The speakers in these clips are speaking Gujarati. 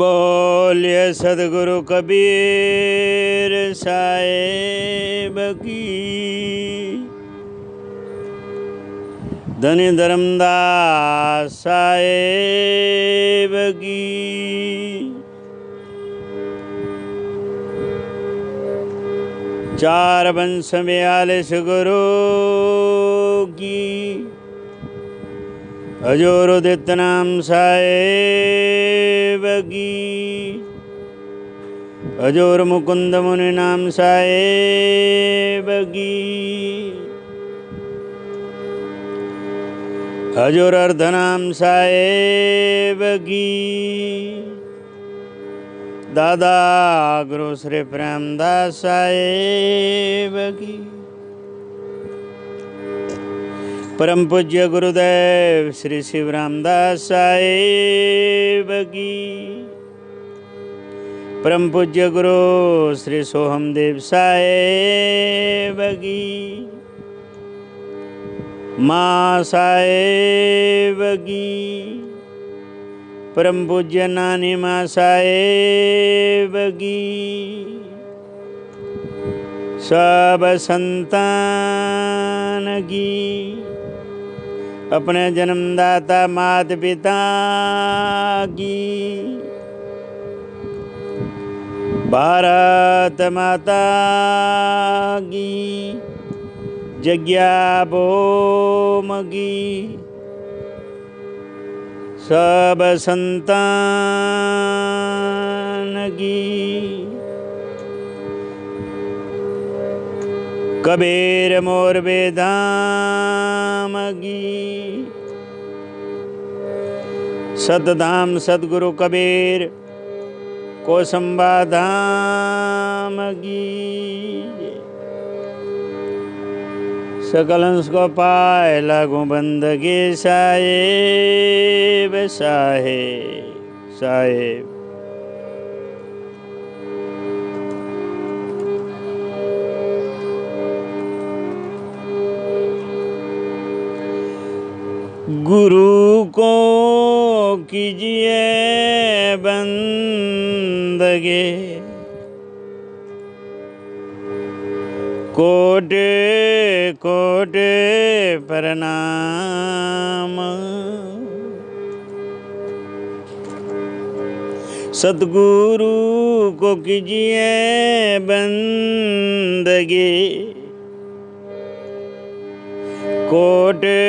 बोलिए सदगुरु कबीर साहेब की। धनी धर्मदास साहेब की। चार वंश बयालीस गुरु की। हजूर उदित नाम साहेब की। हजूर मुकुंद मुनि नाम साहेब की। हजूर अर्ध नाम साहेब की। दादा गुरु श्री प्रेमदास साहेब की। परम पूज्य गुरुदेव श्री शिव रामदास साहेब की। परम पूज्य गुरु श्री सोहमदेव साहेब की। माँ साहेब की। परम पूज्य नानी माँ साहेब की। सब संतान की। अपने जन्मदाता माता पिता की। भारत माता की। जग्या बोम की। सब संतान की। कबीर मोरबे धाम की। सतधाम सतगुरु कबीर कोसंबा धाम की। सकल हंस को पाए लागू बंदगी साहेब साहेब साहेब। गुरु को कीजिए बंदगे। कोटि कोटि प्रणाम। सतगुरु को कीजिए बंदगे। कोटि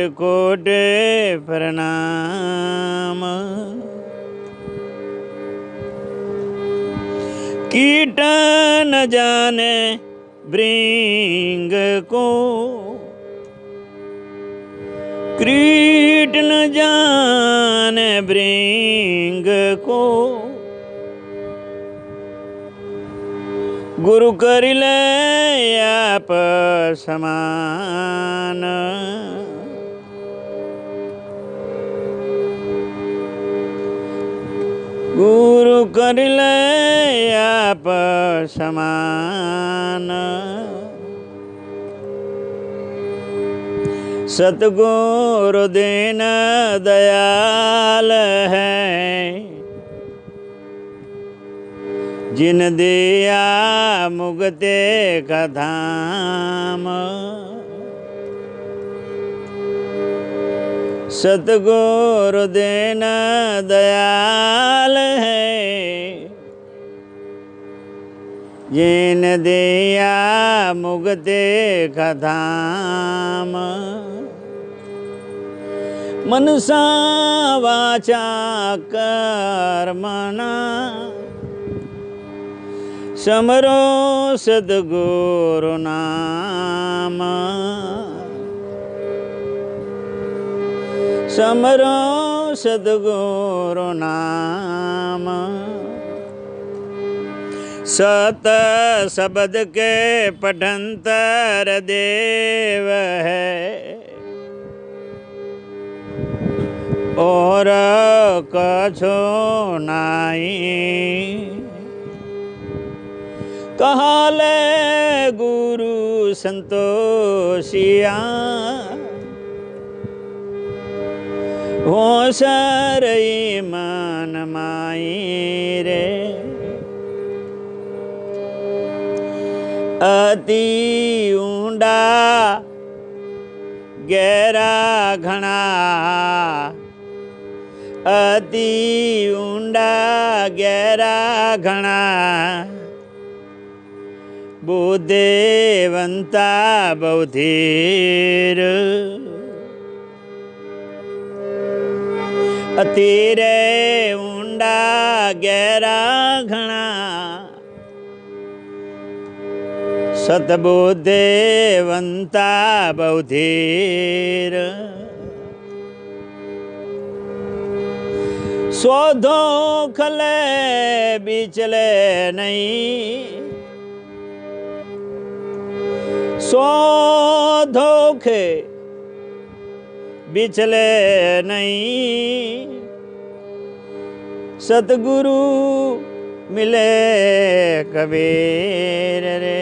कोटि प्रणाम। कीट न जाने भृंग को। कीट न जाने भृंग को। गुरु कर ले आप समान। गुरु कर ले आप समान। सतगुरु दीन दयाल है। जिन दिया मुक्ति का धाम। सतगुरु दीन दयाल है। जिन दिया मुक्ति का धाम। मनसा वाचा कर्मणा। समरो सद्गुरु नाम। समरो सद्गुरु नाम। सत शब्द के पठंतर देव है। और कछो नाई। कहले गुरु संतोषिया। હોશર મન માઈ રે અતિ ઊંડા ગેરા ઘણા અતિ ઊંડા ગેરા ઘણા બુદ્ધિવંતા બૌધીર અતિરે ઊંડા ગેરા ઘણા સતબુદ્ધિવંતા બૌધીર શોધો ખલે બીચલે નહીં શોધો ખે बिचले नहीं सतगुरु मिले कबीर रे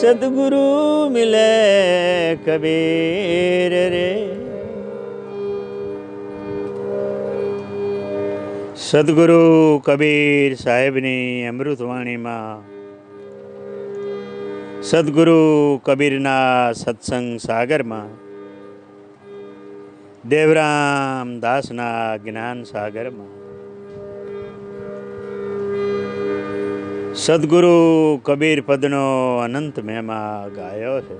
सतगुरु मिले कबीर रे सतगुरु कबीर साहेबनी अमृतवाणी में सतगुरु कबीरना सत्संग सागर में देवराम दासना ज्ञान सागर में सदगुरु कबीर पदनो अनंत महिमा गायो है।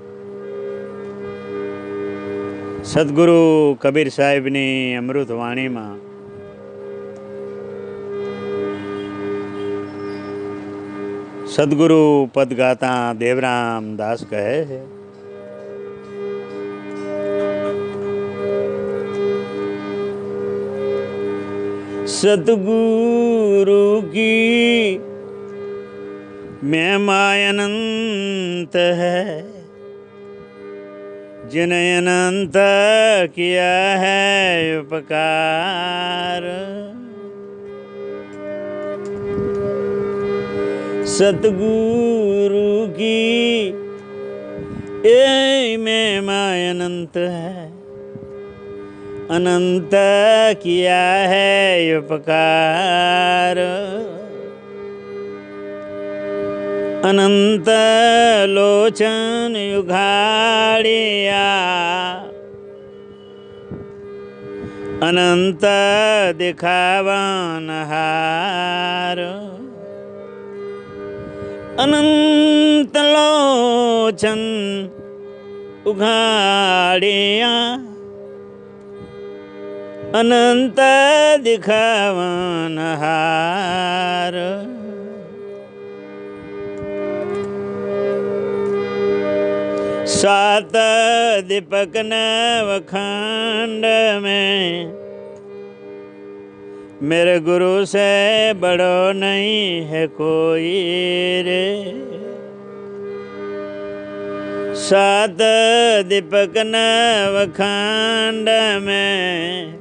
सदगुरु कबीर साहेबनी अमृतवाणी में सदगुरु पद गाता देवराम दास कहे है। सतगुरु की महिमा अनंत है जिन्हें अनंत किया है उपकार सतगुरु की ये महिमा अनंत है अनंत किया है उपकार अनंत लोचन युगाड़िया अनंत दिखावन हार अनंत लोचन उघाड़िया अनंत दिखावन हार सात दीपक नवखंड में मेरे गुरु से बड़ो नहीं है कोई रे सात दीपक नवखंड में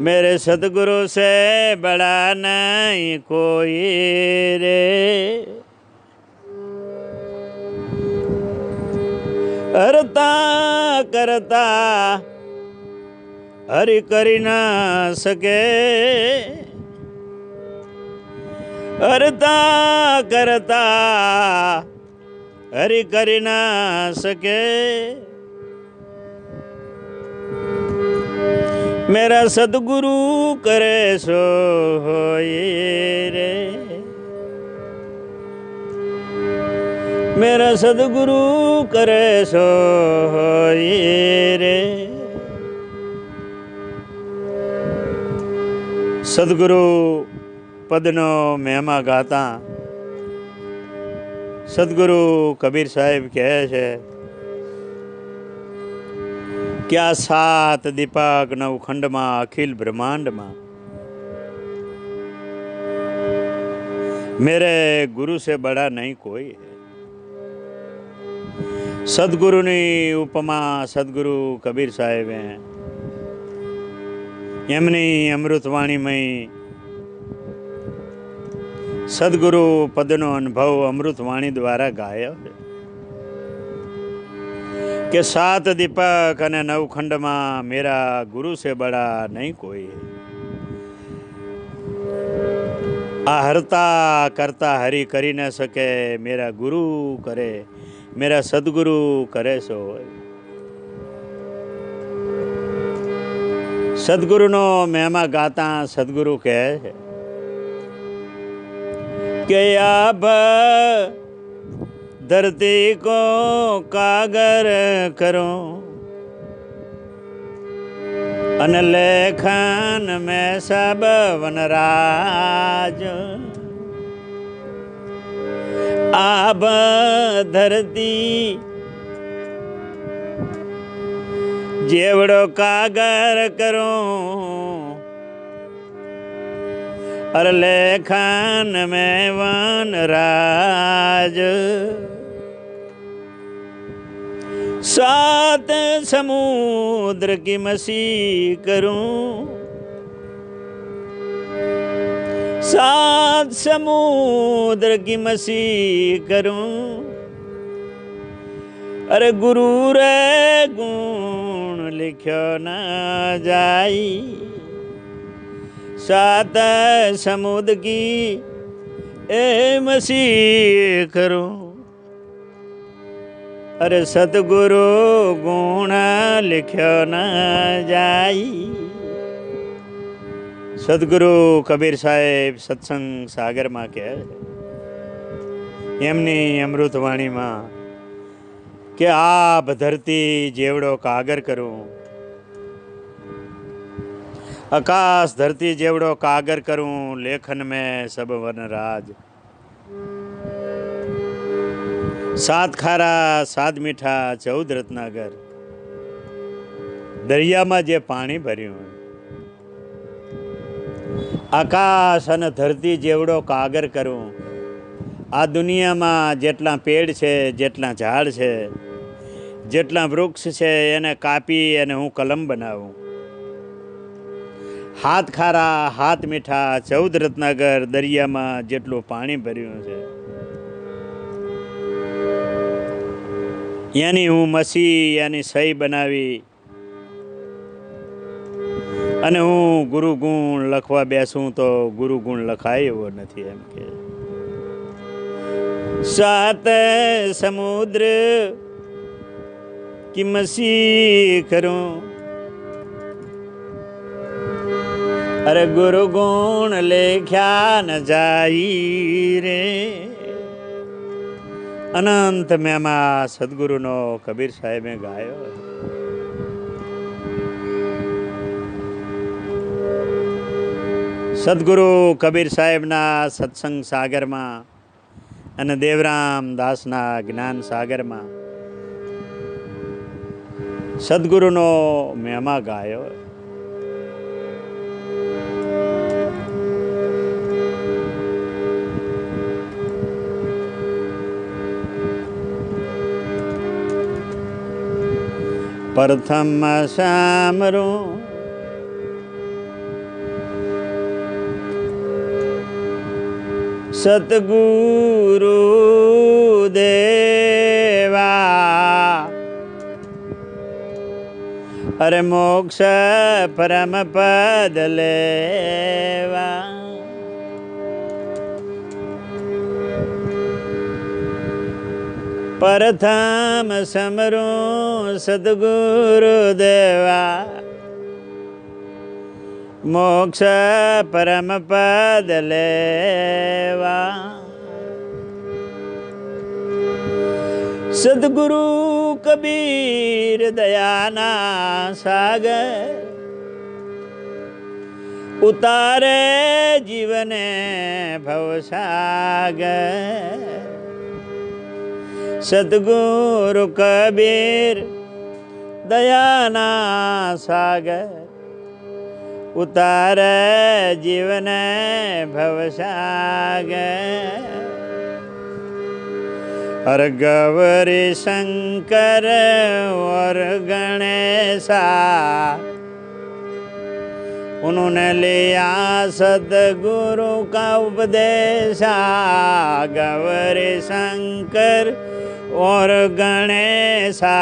मेरे सतगुरु से बड़ा नहीं कोई रे करता करता हरि करी ना सके करता करता हरि करी ना सके मेरा सतगुरु करे सो होए रे मेरा सतगुरु करे सो होए रे सतगुरु पदनो महिमा गाता सतगुरु कबीर साहेब कहे छे क्या सात दीपक नवखंड में अखिल ब्रह्मांड में मेरे गुरु से बड़ा नहीं कोई है। सदगुरु ने उपमा सदगुरु कबीर साहेब हैं एमनी अमृतवाणी में सदगुरु पदनो अनुभव अमृतवाणी द्वारा गायो है। कि 7 दीपक अने 9 खंड में मेरा गुरु से बड़ा नहीं कोई। आ हरता करता हरि करी न सके, मेरा गुरु करे, मेरा सदगुरु करे सो। सदगुरु नो महिमा गाता सदगुरु कहे कि आप धरती को कागर करो अन लेखन में सब वनराज। आप धरती जेवड़ो कागर करो और लेखन में वनराज। 7 समुद्र की मसी करूं, 7 समुद्र की मसी करूं। अरे गुरु रे गुण लिख्यो न जाई, 7 समुद्र की ए मसी करूं। अरे सतगुरु गुण लिख्यो न जाई। सदगुरु कबीर साहेब सत्संग सागर में कहे एमनी अमृतवाणी में कि आप धरती जेवड़ो कागर करूं, आकाश धरती जेवड़ो कागर करूं, लेखन में सब वनराज। 7 खारा 7 मीठा 14 रत्नागर, दरिया में जे पानी भर्યું, आकाश अने धरती जेवड़ो कागर करूं। आ दुनिया में जेटला पेड़ छे, जेटला झाड़ छे, जेटला वृक्ष छे, एने कापी अने हूँ कलम बनावूं। 7 खारा 7 मीठा 14 रत्नागर, दरिया में जेटલું पाणी भर्યું છે यानी हूँ मसी यानी सही बनावी अने हूँ गुरु गुण लखवा बेसूं तो गुरु गुण लखाय एवो नथी। एम के 7 समुद्र की मसी करूं, अरे गुरु गुण लेख्या न जाई रे। अनंत महिमा सदगुरु नो कबीर साहेब गायो। सदगुरु कबीर साहेब ना सत्संग सागर में अने देवराम दास ना ज्ञान सागर में सदगुरु नो महिमा गायो। प्रथम सामरू सतगुरु देवा, अरे मोक्ष परम पद लेवा। प्रथम समरू सतगुरु देवा, मोक्ष परम पद लेवा। सतगुरु कबीर दयाना सागर, उतारे जीवने भवसागर। सतगुरु कबीर दयाना सागर, उतारे जीवन भवसागर। हर गौरी शंकर और गणेशा, उन्होंने लिया सदगुरु का उपदेशा। गौरी शंकर और गणेशा,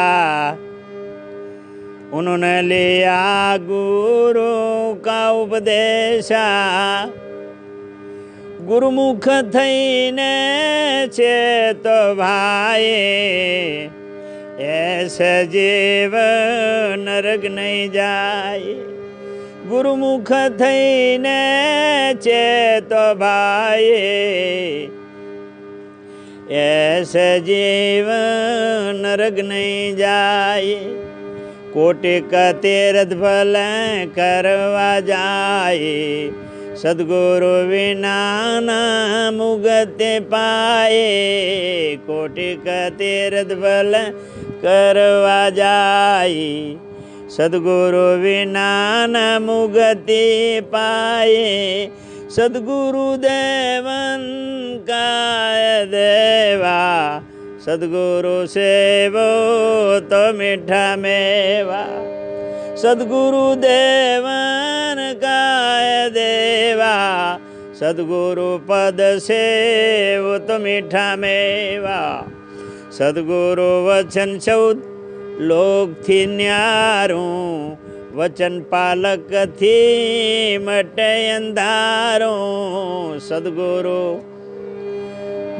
उन्होंने लिया गुरु का उपदेशा। गुरुमुख थईने चेतो भाई, ऐसे जीव नरक नहीं जाए। गुरुमुख थईने चेतो भाई, ऐसे जीव नरक नहीं जाए। कोटि का तीर्थ फल करवा जाए, सद्गुरु विना ना मुक्ति पाए। कोटि का तीर्थ फल करवा जाए, सद्गुरु विना न मुक्ति पाए। सद्गुरु देवन काय देवा, सद्गुरु सेवो तो मीठा मेवा। सद्गुरु देवन काय देवा, सद्गुरु पद सेवो तो मीठा मेवा। सद्गुरु वचन 14 लोक थी न्यारूं, वचन पालक थी मटे अंधारूं। सद्गुरु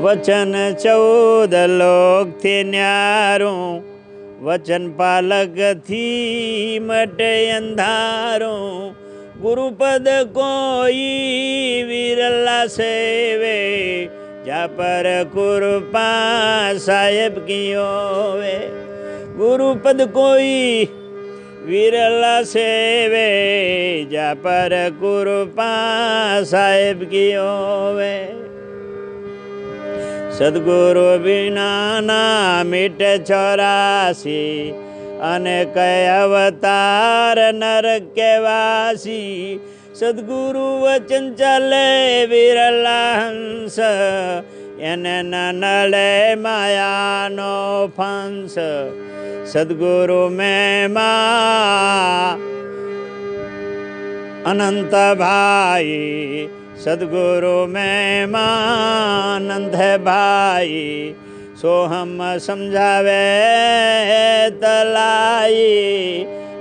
वचन 14 लोक थी न्यारूं, वचन पालक थी मटे अंधारूं। गुरुपद कोई विरला सेवे, जा पर कृपा साहेब की होवे। गुरुपद कोई विरला सेवे, जा पर कृपा साहेब की होवे। सद्गुरु बिना ना मिटे 84, अनेक अवतार नरक के वासी। सद्गुरु वचन चले विरला हंस, एने न नड़े माया नो फंस। सद्गुरु में मां अनंत भाई, सद्गुरु में मानंद है भाई। सो हम समझावे तलाई,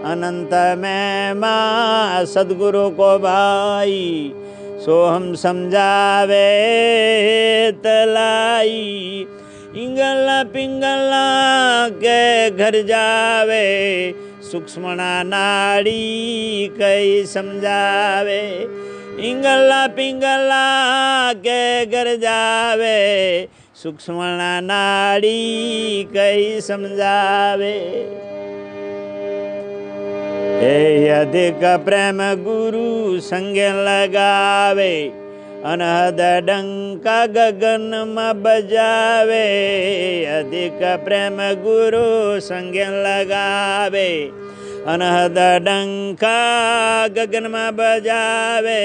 अनंत में मां सद्गुरु को भाई। सो हम समझावे तलाई। इंगला पिंगला के घर जावे, सूक्ष्मणा नाड़ी कई समझावे। इंगला पिंगला के घर जावे, सूक्ष्मणा नाड़ी कई समझावे। हे अधिक प्रेम गुरु संग लगावे, अनहद डंका गगन में बजावे। अधिक प्रेम गुरु संग लगावे, अनहद डंका गगन में बजावे।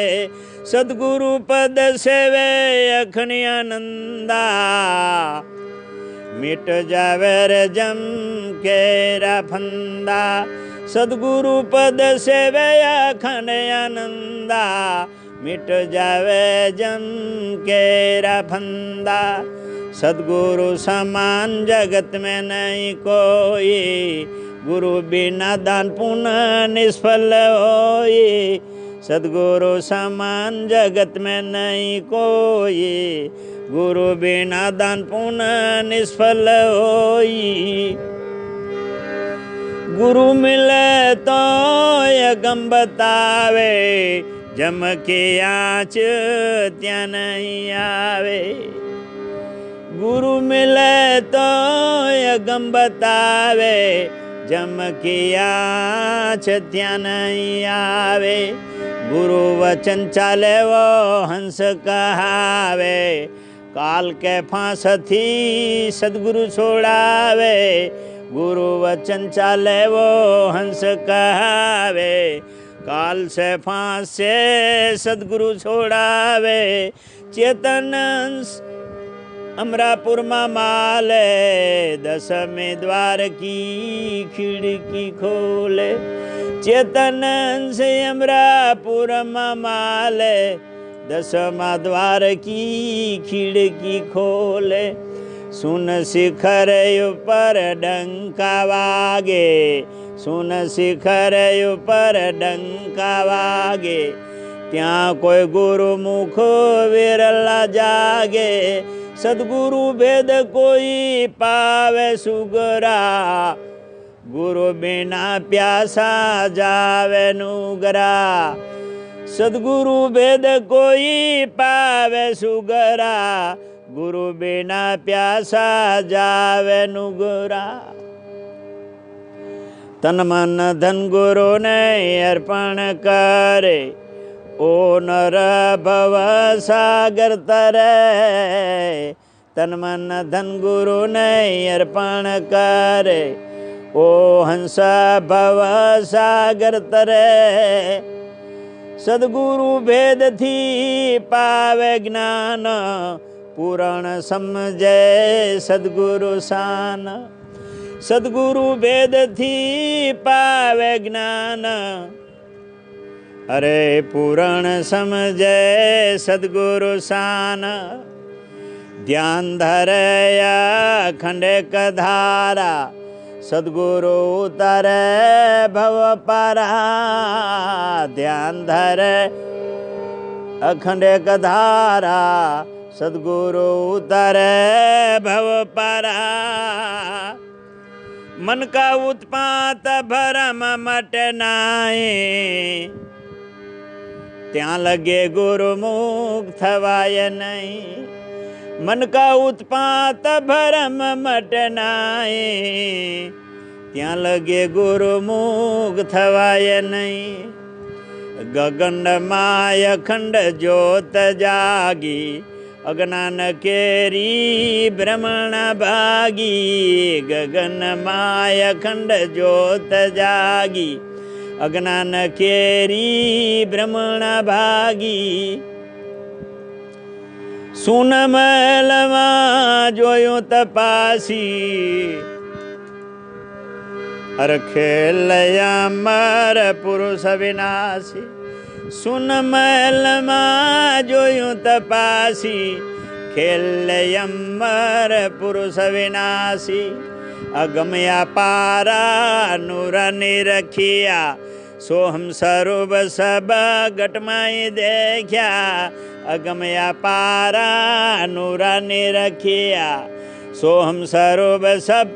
सद्गुरु पद सेवे अखनी आनंदा, मिट जावे रे जम केरा फंदा। सद्गुरु पद सेवे अखनी आनंदा, मिट जावे जम केरा फंदा। सद्गुरु समान जगत में नहीं कोई, गुरु बिना दान पुण्य निष्फल होई। सद्गुरु समान जगत में नहीं कोई, गुरु बिना दान पुण्य निष्फल होई। गुरु मिले तो यगम बतावे, जम के आँच त्या नहीं आवे। गुरु मिले तो यगम बतावे, जम की आँच त्या नहीं आवे। गुरु वचन चाले वो हंस कहावे, काल के फांस थी सद्गुरु छोड़ावे। गुरु वचन चाले वो हंस कहावे, काल से फांस से सद्गुरु छोड़ावे। चेतन अमरापुर माले, दसवें द्वार की खिड़की खोले। चेतन से अमरापुर माले, 10वां द्वार की खिड़की खोले। સુન શિખર ઉપર ડંકા વાગે, સુન શિખર ઉપર ડંકા વાગે, ત્યાં કોઈ ગુરુમુખ વિરલા જાગે, સદગુરુ ભેદ કોઈ પાવે સુગરા, ગુરુ બિના પ્યાસા જાવે નુગરા, સદગુરુ ભેદ કોઈ પાવે સુગરા, ગુરુ બિના પ્યાસા જાવે નુગરા. તન મન ધન ગુરુને અર્પણ કરે, ઓ નર ભવ સાગર તરે, તન મન ધન ગુરુને અર્પણ કરે, ઓ હંસ ભવ સાગર તરે, સદગુરુ ભેદથી પાવે જ્ઞાન, પુરાણ સમજે સદગુરુ શાન, સદગુરુ ભેદથી પાવે જ્ઞાન, અરે પુરાણ સમજે સદગુરુ શાન. ધ્યાન ધરયા ખંડેક ધારા, સદગુરુ ઉતારે ભવ પારા, ધ્યાન ધરે અખંડેક ધારા, સદગુરુ ઉતારે ભવ પારા. મન કા ઉત્પાત ભરમ મટ નાય, ત્યાં લગે ગુરુમુખ થવાય નહીં. મન કા ઉત્પાત ભરમ મટ નાય, ત્યાં લગે ગુરુમુખ થવાય નહીં. ગગન માય અખંડ જ્યોત જાગી, અજ્ઞાન કેરી ભ્રમણ ભાગી, ગગન માય અખંડ જ્યોત જાગી, અજ્ઞાન કેરી ભ્રમણ ભાગી. સુન મહેલમાં જોયું તપાસી, અરખેલયા અમર પુરુષ વિનાશી. સુન મહેલમાં જોયું તપાસી, ખેલય અમર પુરુષ વિનાશી. અગમ્યા પારા નૂર નિરખિયા, સોહમ સ્વરૂપ સબ ઘટમાઈ દેખ્યા. અગમ્યા પારા નૂર નિરખિયા, સોહમ સ્વરૂપ સબ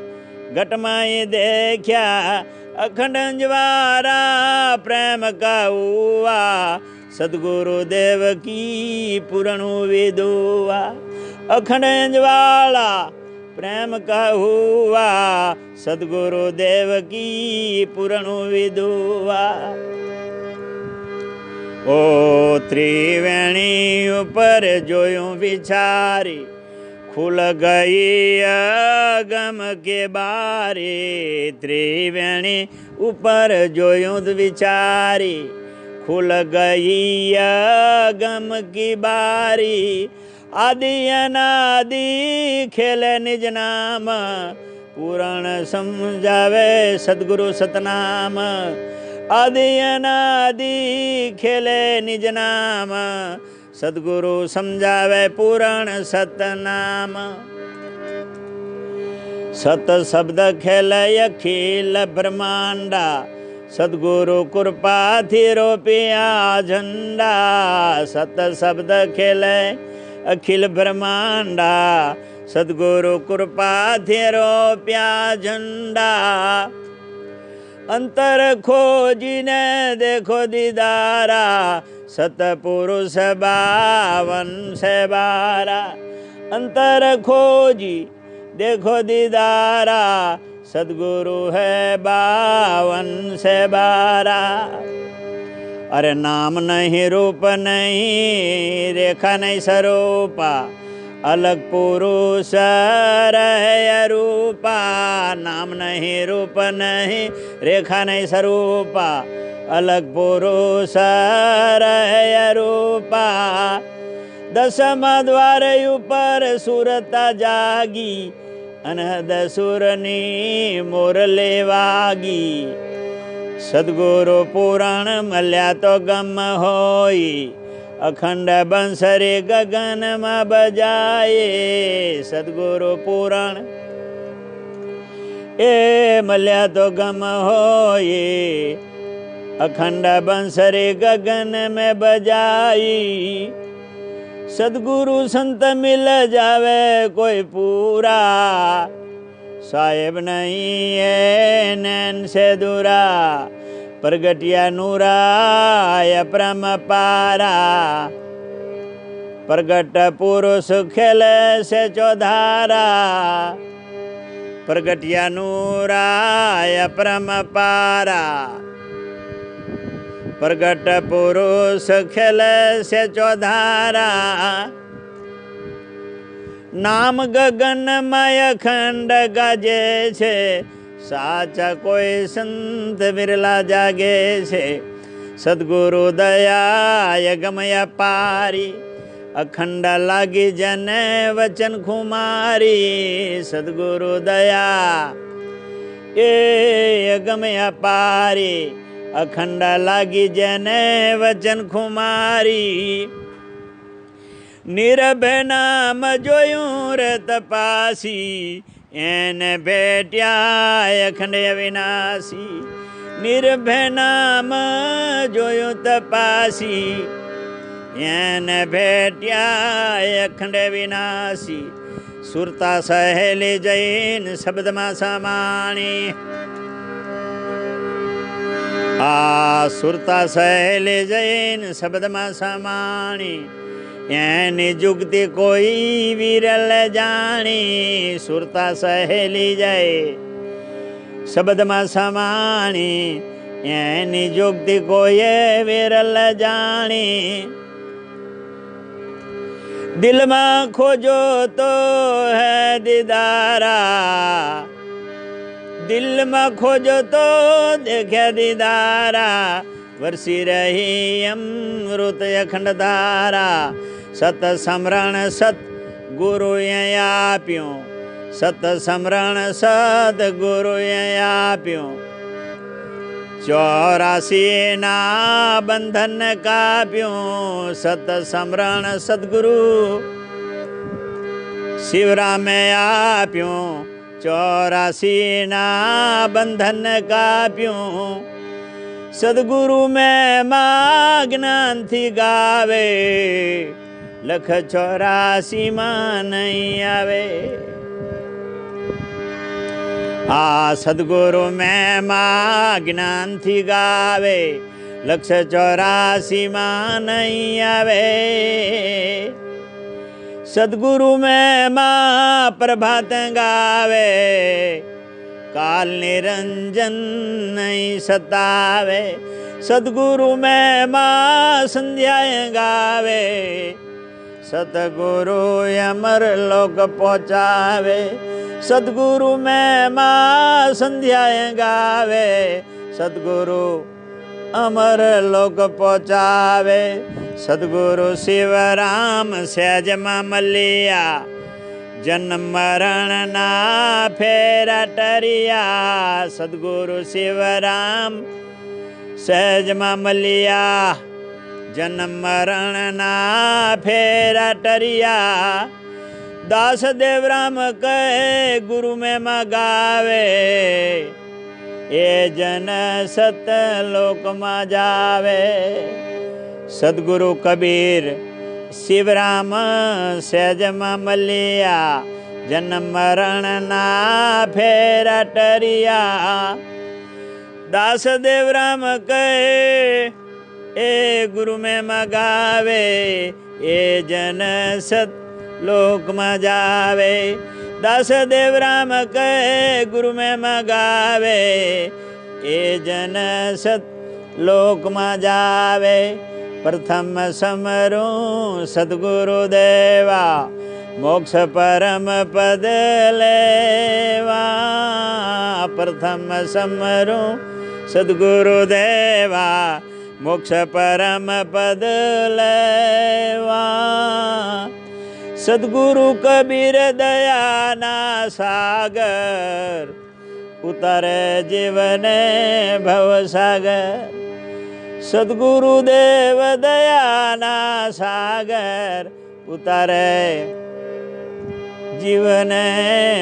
ઘટમાઈ દેખ્યા. અખંડ અંજવારા પ્રેમ કાઉવા, સદગુરુ દેવ કી પુરણું વિદુવા. અખંડ અંજવાળા પ્રેમ કહુવા, સદગુરુ દેવ કી પુરણું વિદુવા. ઓ ત્રિવેણી ઉપર જોયું વિચારી, ખુલ ગઈ અગમ કે બારી. ત્રિવેણી ઉપર જોયું વિચારી, ખુલ ગઈ અગમ કી બારી. આદિ અનાદિ ખેલે નિજ નામ, પુરાણ સમજાવે સદગુરુ સતનામ. આદિ અનાદિ ખેલે નિજ નામ, સદગુરુ સમજાવે પુરાણ સતનામ. સત શબ્દ ખેલે અખિલ બ્રહ્માંડા, સદગુરુ કૃપાથી રોપ્યા ઝંડા. સત શબ્દ ખેલે અખિલ બ્રહ્માંડા, સદગુરુ કૃપાથી રોપ્યા ઝંડા. અંતર ખોજીને દેખો દીદારા, સતપુરુષ 52 से 12. અંતર ખોજી દેખો દીદારા, સદગુરુ હૈ 52 से 12. અરે નામ નહીં રૂપ નહીં, રેખા નહીં સ્વરૂપા, અલગ પુરુષ રહે રૂપા. નામ નહીં રૂપ નહીં, રેખા નહીં સ્વરૂપા, અલગ પુરુષ રહે રૂપા. દસમ દ્વાર ઉપર સુરતા જાગી, અનહદ સુરની મોરલે વાગી. સદગુરુ પુરાણ મળ્યા તો ગમ હોય, અખંડ બંસરી ગગનમાં બજાય સદગુરુ પુરાણ એ મળ્યા તો ગમ હોય અખંડ બંસરી ગગન में બજાઈ સદગુરુ સંત મિલ જાવે કોઈ પૂરા સાહેબ નહીં એ નैन से दूरा प्रगटिया नूराय परम पारा प्रगट पुरुष खेल से चौधारा प्रगटिया नूराय परम पारा प्रगट पुरुष खेल से चौधारा नाम गगनमय अखंड गाजे છે સાચા કોઈ સંત વિરલા જાગે છે સદગુરુ દયા ગમય પારી અખંડ લાગી જને વચન ખુમારી સદગુરુ દયા એ ગમય પારી અખંડ લાગી જને વચન ખુમારી નિરભય નામ જોયું રે તપાસી એને ભેટ્યા અખંડ અવિનાશી નિર્ભય નામ જોયું તપાસી એને ભેટ્યા અખંડ અવિનાશી સુરતા સહેલી જૈન શબ્દમાં સમાણી આ સુરતા સહેલી જૈન શબ્દમાં સમાણી એની જુગતી કોઈ વિરલ જાણી સુરતા સહેલી જાય શબ્દમાં સમાણી એની જુગતી કોઈ વિરલ જાણી દિલમાં ખોજો તો હે દીદારા દિલમાં ખોજો તો દેખ્યા દીદારા વરસી રહી અમૃત અખંડ ધારા સત સમરણ સત ગુરુએ આપ્યું સત સમરણ સત ગુરુએ આપ્યું 84 ના બંધન કાપ્યું સત સમરણ સદગુરુ શિવરામે આપ્યું 84 ના બંધન કાપ્યું સદગુરુ મેં માં જ્ઞાનથી ગાવે લખ 84 માં નહીં આવે આ સદગુરુ મેં માં જ્ઞાનથી ગાવે લક્ષ 84 માં નહીં આવે સદગુરુ મેં માં પ્રભાત ગાવે કાલ નિરંજન નહીં સતાવે સદગુરુ મેં માં સંધ્યાએ ગાવે સતગુરુ અમર લોક પહોંચાવે સદગુરુ મેં માં સંધ્યાએ ગાવે સદગુરુ અમર લોક પહોંચાવે સદગુરુ શિવરામ સહેજમાં મલિયા જન્મ મરણ ના ફેરા ટરિયા સદગુરુ શિવરામ સહેજમાં મલિયા જન્મ મરણ ના ફેરા ટરિયા દાસ દેવરામ કહે ગુરુ મેં ગાવે એ જન સત લોકમાં જાવે સદગુરુ કબીર શિવરામ સહેજમાં મલિયા જન્મ મરણ ના ફેરા ટરિયા દાસ દેવરામ કહે એ ગુરુ મેં ગાવે એ જન સત લોકમાં જાવે દાસ દેવરામ કહે ગુરુ મેં ગાવે એ જન સત લોકમાં જાવે પ્રથમ સમરું સદગુરુ દેવા મોક્ષ પરમ પદ લેવા પ્રથમ સમરું સદગુરુ દેવા મોક્ષ પરમ પદ લેવા સદગુરુ કબીર દયાના સાગર ઉતારે જીવને ભવસાગર સદગુરુદેવ દયાના સાગર ઉતારે જીવને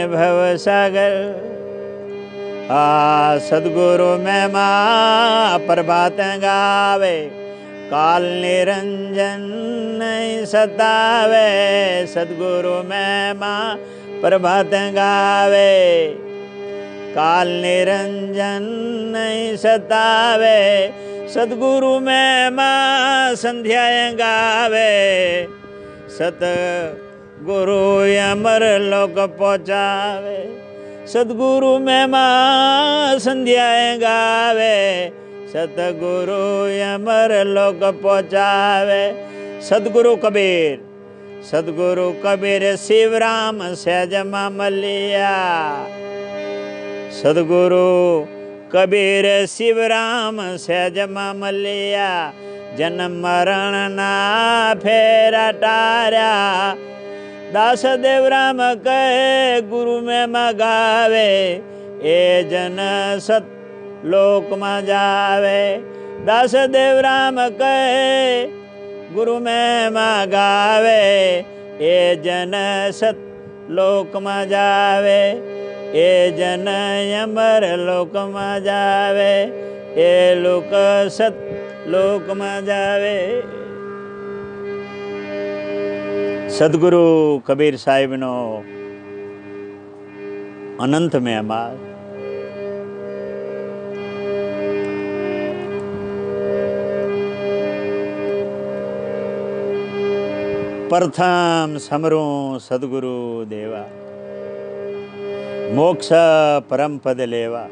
ભવસાગર. આ સદગુરુ મહેમા પ્રભાત ગાવે, કાલ નિરંજન નહીં સતાવે. સદગુરુ મહેમા પ્રભાત ગાવે, કાલ નિરંજન નહીં સતાવે. સદગુરુ મહેમા સંધ્યાએ ગાવે, સતગુરુ અમર લોક પહોંચાવે. સદગુરુ મહેમા સંધ્યાએ ગાવે, સતગુરુ અમર લોક પહોંચાવે. સદગુરુ કબીર, સદગુરુ કબીર શિવરામ સહેજમાં મળ્યા. સદગુરુ કબીર શિવરામ સહેજમાં મળ્યા. જન્મ મરણના ફેરા ટાર્યા. દાસદેવ રામ કહે ગુરુ મહેમા ગાવે, એ જન સત લોકમાં જાવે. દાસદેવ રામ કહે ગુરુ મહેમા ગાવે, એ જન સત લોકમાં જાવે. એ જન અમર લોકમાં જાવે, એ લોક સત લોકમાં જાવે. સદગુરુ કબીર સાહેબનો અનંત મહેમા. પ્રથમ સમરું સદગુરુ દેવા, મોક્ષ પરમ પદ લેવા.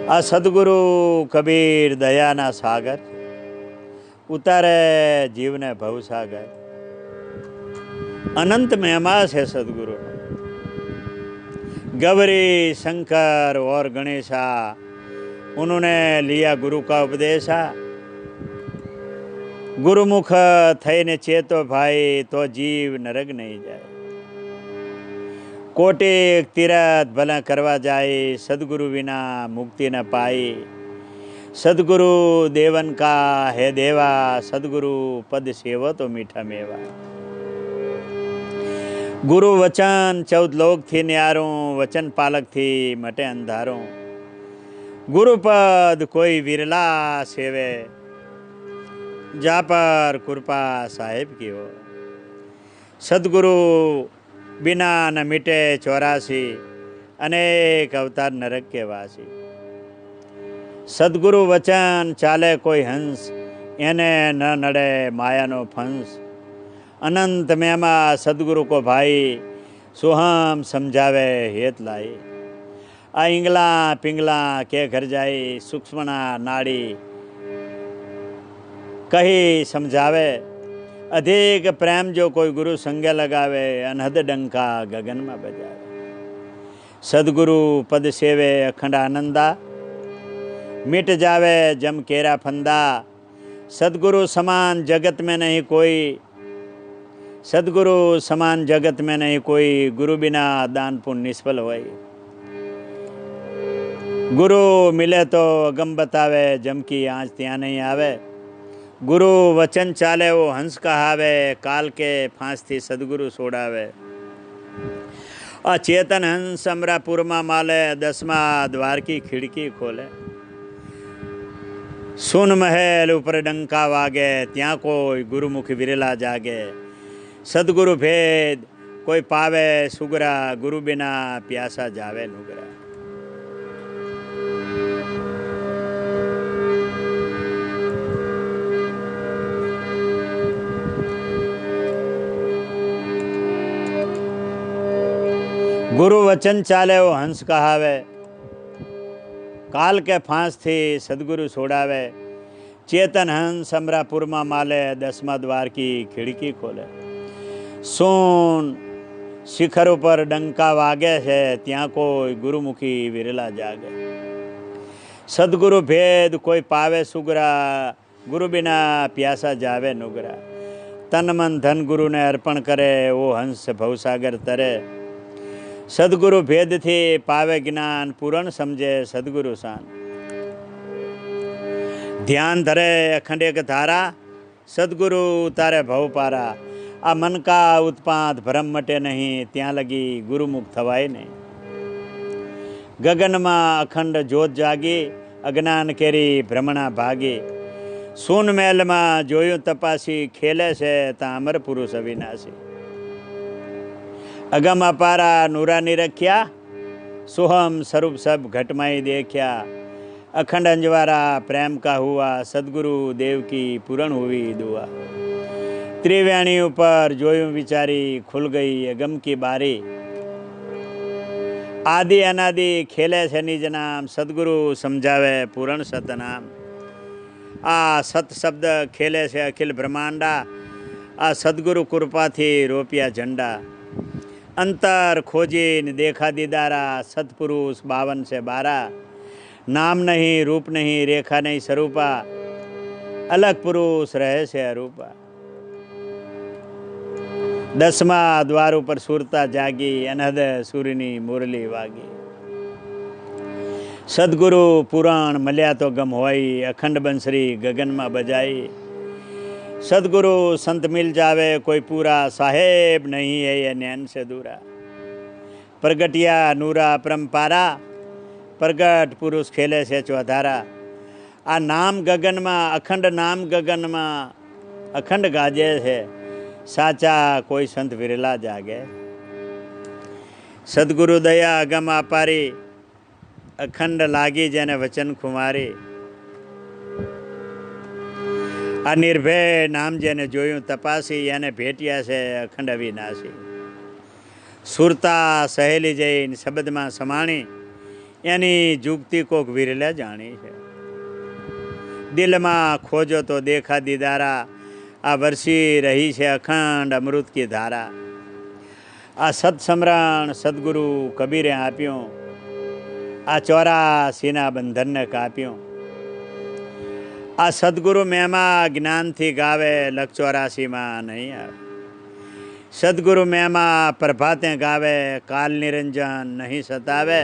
આ સદગુરુ કબીર દયાના સાગર ઉતારે જીવને ભવસાગર. अनंत महिमा है सदगुरु. गौरी शंकर और गणेशा उन्होंने लिया गुरु का उपदेशा. गुरुमुख थईने चेतो भाई तो जीव नरक नहीं जाए. कोटि तीरथ भला करवा जाए, सदगुरु बिना मुक्ति न पाई. सदगुरु देवन का है देवा, सदगुरु पद सेवो तो मीठा मेवा. गुरु वचन 14 लोक थी न्यारो, वचन पालक थी मटे अंधारो. गुरुपद कोई विरला सेवे, जा पर कृपा साहेब की हो. सदगुरु बिना न मिटे 84, अनेक अवतार नरक के वासी. सदगुरु वचन चाले कोई हंस, एने न नड़े मायानो फंस. अनंत महिमा सदगुरु को भाई, सुहम समझावे हेत लाई. आ इंगला पिंगला के घर जाई, सूक्ष्मना नाड़ी कही समझावे. अधिक प्रेम जो कोई गुरु संगे लगावे, अनहद डंका गगन में बजावे. सदगुरु पद सेवे अखंड आनंदा, मिट जावे जम केरा फंदा. सदगुरु समान जगत में नहीं कोई, सदगुरु समान जगत में नहीं कोई. गुरु बिना दान पुण्य निष्फल होई. गुरु मिले तो अगम बतावे, जम की आँच ત્યાં नहीं आवे. गुरु वचन चाले वो हंस कहावे, काल के फांस थी सदगुरु सोडावे. आ चेतन हंस अमरापुर में माले, 10मा द्वार की खिड़की खोले. सुन महल ऊपर डंका वागे, ત્યાં कोई गुरुमुख विरला जागे. सदगुरु भेद कोई पावे सुगरा, गुरु बिना प्यासा जावे नुगरा. गुरु वचन चाले वो हंस कहावे, काल के फांस थी सदगुरु सोडावे. चेतन हंस अमरापुर में माले, 10मा द्वार की खिड़की खोले. सोन शिखर पर डंका वागे है, ત્યાં કોઈ ગુરુમુખી વિરલા જાગે. સદગુરુ ભેદ કોઈ પાવે સુગરા, ગુરુ बिना प्यासा जावे नुगरा. तन मन धन गुरु ने अर्पण करे, वो हंस भवसागर तरे. सदगुरु भेद थी पावे ज्ञान, पूर्ण समझे सदगुरु शान. ध्यान धरे अखंड एक धारा, सदगुरु तारे भव पारा। आ मन का उत्पात भ्रम मटे नहीं, ત્યાં લગી ગુરુમુખ થવાય નહીં। ગગનમાં અખંડ જ્યોત જાગી, અજ્ઞાન કેરી ભ્રમણા ભાગી। સૂન મહેલમાં જોયું તપાસી, ખેલે છે તા અમર પુરુષ અવિનાશી। અગમ અપારા નૂરાની રખ્યા, सोहम स्वरूप सब घटमाई देखा। अखंड अंजवारा प्रेम का हुआ, सदगुरु देव की पूर्ण हुई दुआ। त्रिवेणी ऊपर जोयूं विचारी, खुल गई अगम की बारी। आदि अनादि खेले से निज नाम, सदगुरु समझावे पूर्ण सतनाम। आ सत शब्द खेले से अखिल ब्रह्मांडा, आ सदगुरु कृपा थी रोपिया झंडा। अंतर खोजी न देखा दीदारा, सतपुरुष 52 से 12। नाम नहीं रूप नहीं रेखा नहीं स्वरूपा, अलग पुरुष रहे से अरूपा। 10मा द्वार पर सुरता जागी, अनहद सूर्यनी मुरली वागी। सदगुरु पुराण मल्या तो गम होई, अखंड बंसरी गगन में बजाई। सदगुरु संत मिल जावे कोई पूरा, साहेब नहीं है ये नैन से दूरा। प्रगटिया नूरा परम्पारा, प्रगट पुरुष खेले से चौधारा। आ नाम गगन में, अखंड नाम गगन में अखंड गाजे है, साचा कोई संत विरला जागे। सदगुरु दया अगम अपारी, अखंड लागी जेने वचन खुमारी। आ निर्भय नाम जेने जोयूं तपासी, याने भेटिया से अखंड अविनाशी। सुरता सहेली जैन शब्द में समाणी, यानी जुगती कोक विरले जानी है। दिल में खोजो तो देखा दीदारा, आ वर्षी रही है अखंड अमृत की धारा। आ सत्समरण सदगुरु कबीरे आप्यों, आ 84 बंधन ने काप्यों। आ सदगुरु मेमा ज्ञान थी गावे, लख 84 में नहीं आवे। सदगुरु मेमा प्रभाते गावे, काल निरंजन नहीं सतावे।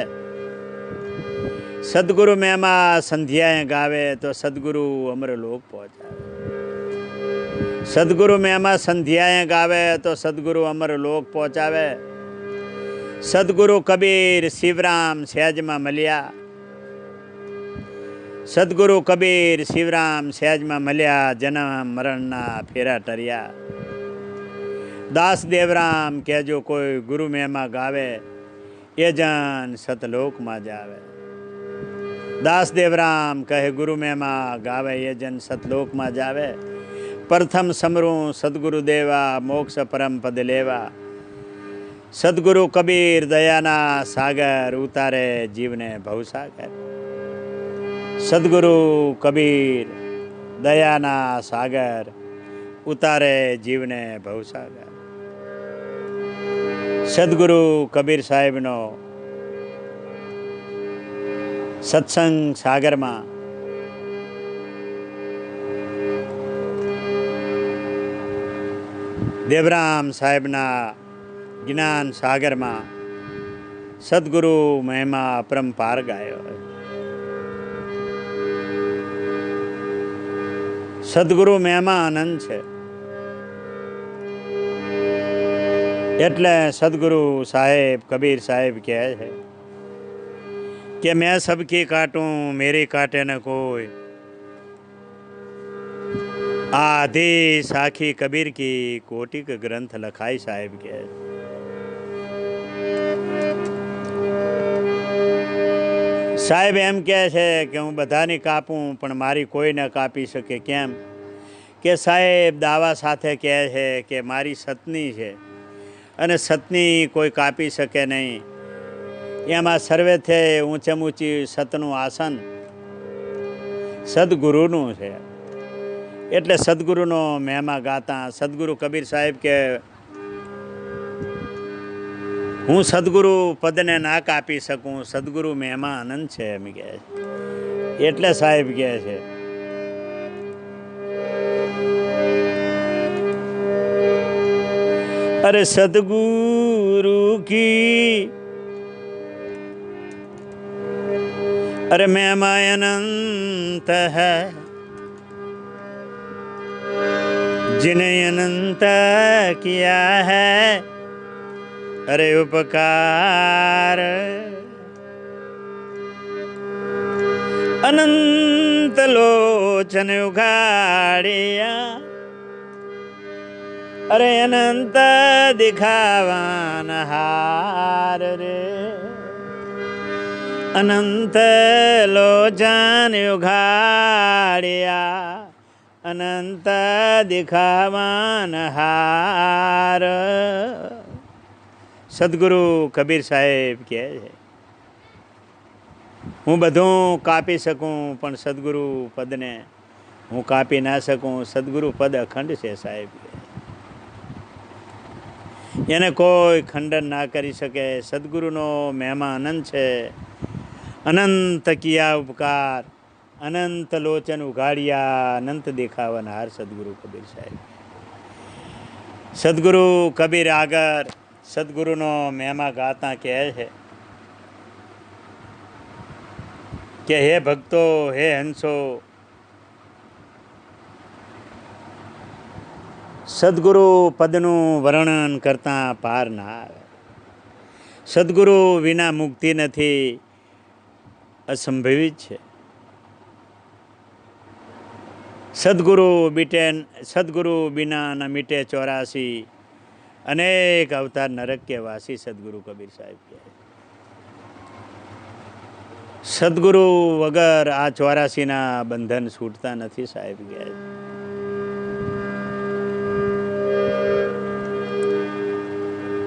सदगुरु मेमा संध्याएं गावे, तो सदगुरु अमर लोक पहुँचावे। सदगुरु मेमा संध्याएं गावे, तो सदगुरु अमर लोक पहुँचावे। सदगुरु कबीर शिवराम सहज में मलिया। सदगुरु कबीर शिवराम सहज में मल्या, जन्म मरण ना फेरा टरिया। दास देवराम कह जो कोई गुरु मेमा गावे, ये जन सतलोक में जावे। दास देवराम कहे गुरु मेमा गावे, ये जन सतलोक में जावे। प्रथम समरू सदगुरु देवा, मोक्ष परम पद लेवा। सदगुरु कबीर दयाना सागर, उतारे जीवने भवसागर। सदगुरु कबीर दयाना सागर, उतारे जीवने भवसागर। सदगुरु कबीर साहेब नो सत्संग सागर में देवराम साहेब ना ज्ञान सागर में सदगुरु महिमा अपरंपार गायो है। सदगुरु महिमा आनंद है, એટલે સદગુરુ સાહેબ કબીર સાહેબ કહે છે કે मैं सबकी काटूं मेरी काटे न कोई। आधि साखी कबीर की कोटिक ग्रंथ लखाई साहेब के। साहेब एम કહે છે કે હું બધાની કાપું પણ મારી કોઈ ન કાપી શકે। કેમ કે સાહેબ દાવા સાથે કહે છે કે મારી સતની છે અને સતની કોઈ કાપી શકે નહીં। એમાં સર્વેથી ઊંચેમાં ઊંચી સતનું આસન સદગુરુનું છે। એટલે સદગુરુનો મહિમા ગાતા સદગુરુ કબીર સાહેબ કે હું સદગુરુ પદને ના કાપી શકું, સદગુરુ મહિમા આનંદ છે એમ કહે છે। એટલે સાહેબ કહે છે अरे सदगुरु की अरे महिमा अनंत है, जिन्हें अनंत किया है अरे उपकार, अनंत लोचन उघाड़िया अरे अनंत दिखावान हार रे, अनंत लोचन उघाड़िया अनंत दिखावान हार। સદગુરુ કબીર સાહેબ કહે છે, હું બધું કાપી શકું પણ સદગુરુ પદને હું કાપી ના શકું. સદગુરુ પદ અખંડ છે સાહેબ, એને કોઈ ખંડન ના કરી શકે. સદગુરુનો મહિમા અનંત છે. અનંત કિયા ઉપકાર, અનંત લોચન ઉઘાડિયા અનંત દેખાવનહાર સદગુરુ કબીર સાહેબ. સદગુરુ કબીર આગળ સદગુરુનો મહિમા ગાતા કહે છે કે હે ભક્તો, હે હંસો, સદગુરુ પદનું વર્ણન કરતાં પાર ના આવે. સદગુરુ વિના મુક્તિ નથી, અસંભવિત છે. સદગુરુ બિના ન મીટે 84 અનેક અવતાર નરક કે વાસી. સદગુરુ કબીર સાહેબ કહે, સદગુરુ વગર આ 84ના બંધન છૂટતા નથી સાહેબ કહે.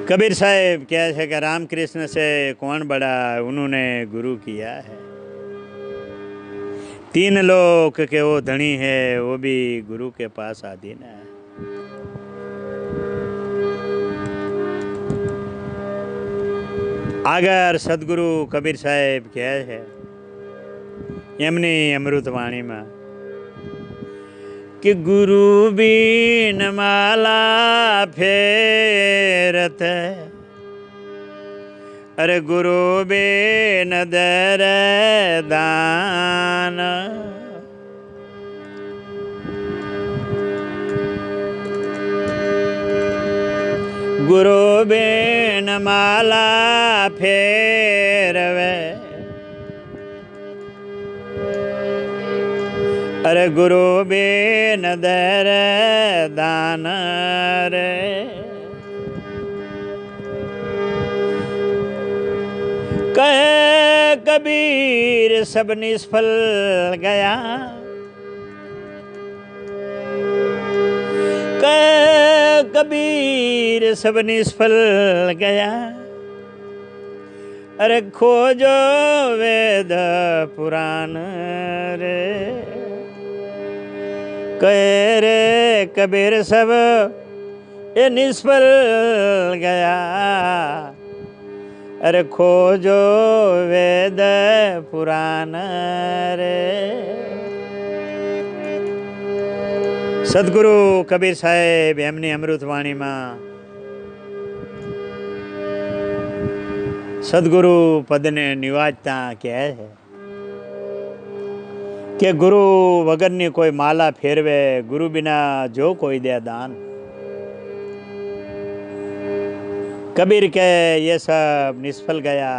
कबीर साहेब क्या है कि रामकृष्ण से कौन बड़ा, उन्होंने गुरु किया है. 3 लोक के वो धनी है, वो भी गुरु के पास आधीन है. आगर सदगुरु कबीर साहेब क्या है एमनी अमृतवाणी में कि गुरु बीन माला फेरत, अरे गुरु बीन दर दान. गुरु बीन माला फेरवे, अरे गुरु बिन दर दान रे. कहे कबीर सब निष्फल गया, कहे कबीर सब निष्फल गया, अरे खोजो वेद पुराण रे. कहे रे कबीर सब ये निष्फल गया, अरे खोजो वेद पुराण रे. સદગુરુ કબીર સાહેબ એમની અમૃતવાણીમાં સદગુરુ પદને નિવાજતા કહે છે કે ગુરુ વગરની કોઈ માલા ફેરવે, ગુરુ बिना जो कोई दे दान. कबीर के ये सब निष्फल गया,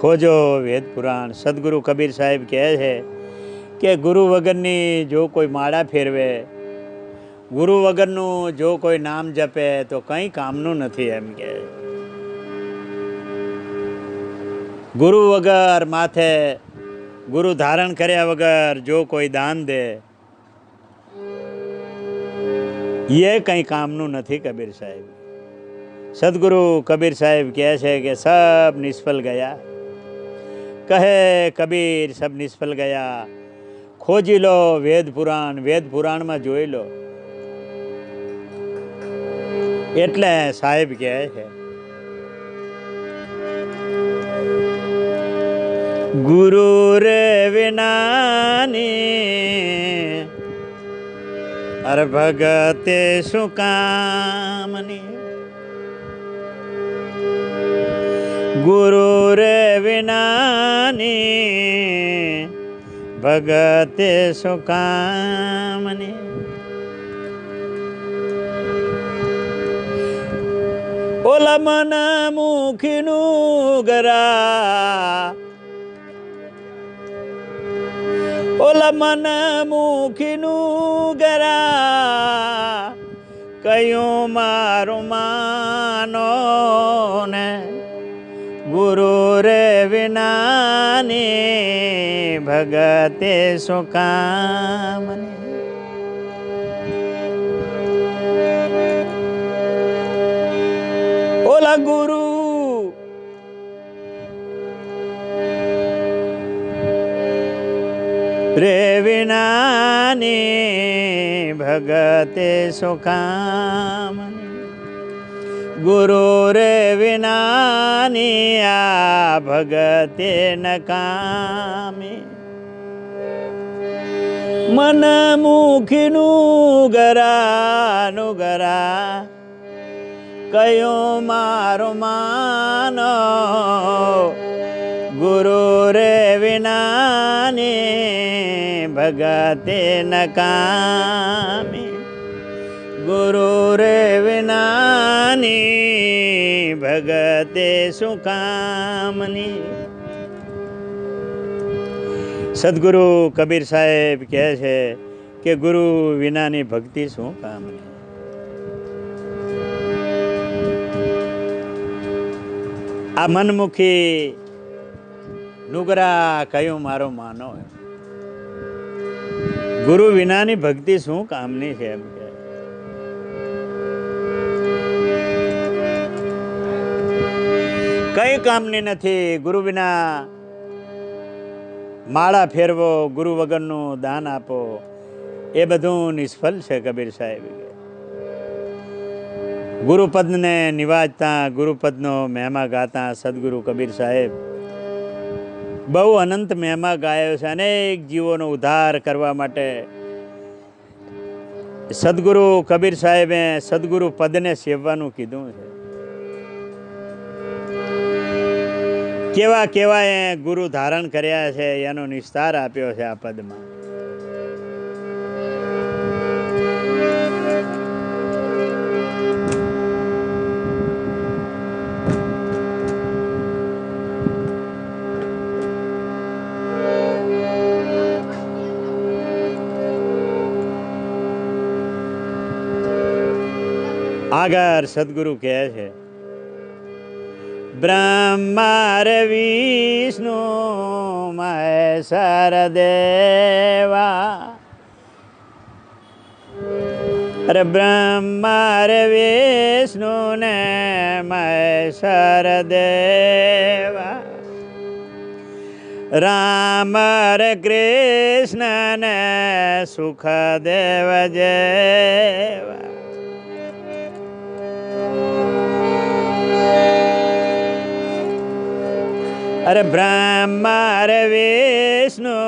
खोजो वेद पुराण. सदगुरु कबीर साहेब कहे છે કે ગુરુ વગરની જો કોઈ માળા ફેરવે, ગુરુ વગરનું જો કોઈ નામ જપે તો કંઈ કામનું નથી એમ કહે. ગુરુ વગર માથે ગુરુ ધારણ કર્યા વગર જો કોઈ દાન દે એ કંઈ કામનું નથી. કબીર સાહેબ સદગુરુ કબીર સાહેબ કહે છે કે સબ નિષ્ફળ ગયા. કહે કબીર સબ નિષ્ફળ ગયા, खोजी लो वेद पुराण में जोई लो. एटले साहेब कहे है गुरु रे विनानी अर भगते सुकामनी. गुरु रे विनानी भगते सुकामनी. ઓલા મન મુખીનું ગરા, ઓલા મન મુખીનું ગરા, કયું મારું માનો ને ગુરુ રે વિનાની ભગતે શું કામની. ઓલા ગુરુ રે વિનાની ભગતે શું કામની. ગુરુ રે વિનાની આ ભગતે નકામી. મન મુખીનું ગરાનું ગરા, કયો મારો માનો ગુરુ રે વિનાની ભગતે નકામી. ગુરુ રે વિનાની ભગતે શું કામની. સદગુરુ કબીર સાહેબ કહે છે કે ગુરુ વિનાની ભક્તિ શું કામની. આ મનમુખી નુગરા કયું મારો માનો, ગુરુ વિનાની ભક્તિ શું કામની છે. એમ કે કઈ કામની નથી. ગુરુ વિના માળા ફેરવો, ગુરુ વગરનું દાન આપો, એ બધું નિષ્ફળ છે. કબીર સાહેબ ગુરુપદને નિવાજતા, ગુરુપદનો મહેમા ગાતા સદગુરુ કબીર સાહેબ બહુ અનંત મહેમા ગાયો છે. અનેક જીવોનો ઉદ્ધાર કરવા માટે સદગુરુ કબીર સાહેબે સદગુરુ પદને સેવવાનું કીધું છે. કેવા કેવા એ ગુરુ ધારણ કર્યા છે એનો નિસ્તાર આપ્યો છે આ પદમાં. આગળ સદગુરુ કહે છે, બ્રહ્મા રે વિષ્ણુ મહેશ્વર દેવા, અરે બ્રહ્મા રે વિષ્ણુ ને મહેશ્વર દેવા, રામ રે કૃષ્ણ ને સુખદેવ જેવા. અરે બ્રહ્મા રે વિષ્ણુ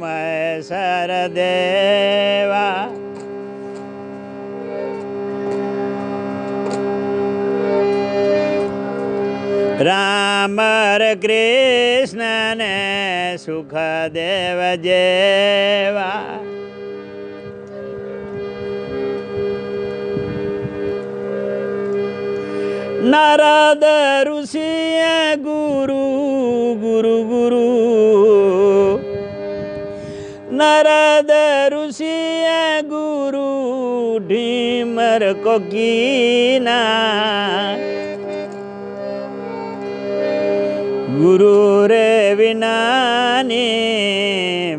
મહેશ્વર દેવા, રામ રે કૃષ્ણ ને સુખદેવ જેવા. નારદ ઋષિએ ગુરુ ગુરુ ગુરુ, નારદ ઋષિએ ગુરુ ઢીમર કોકીના. ગુરુ રે વિનાની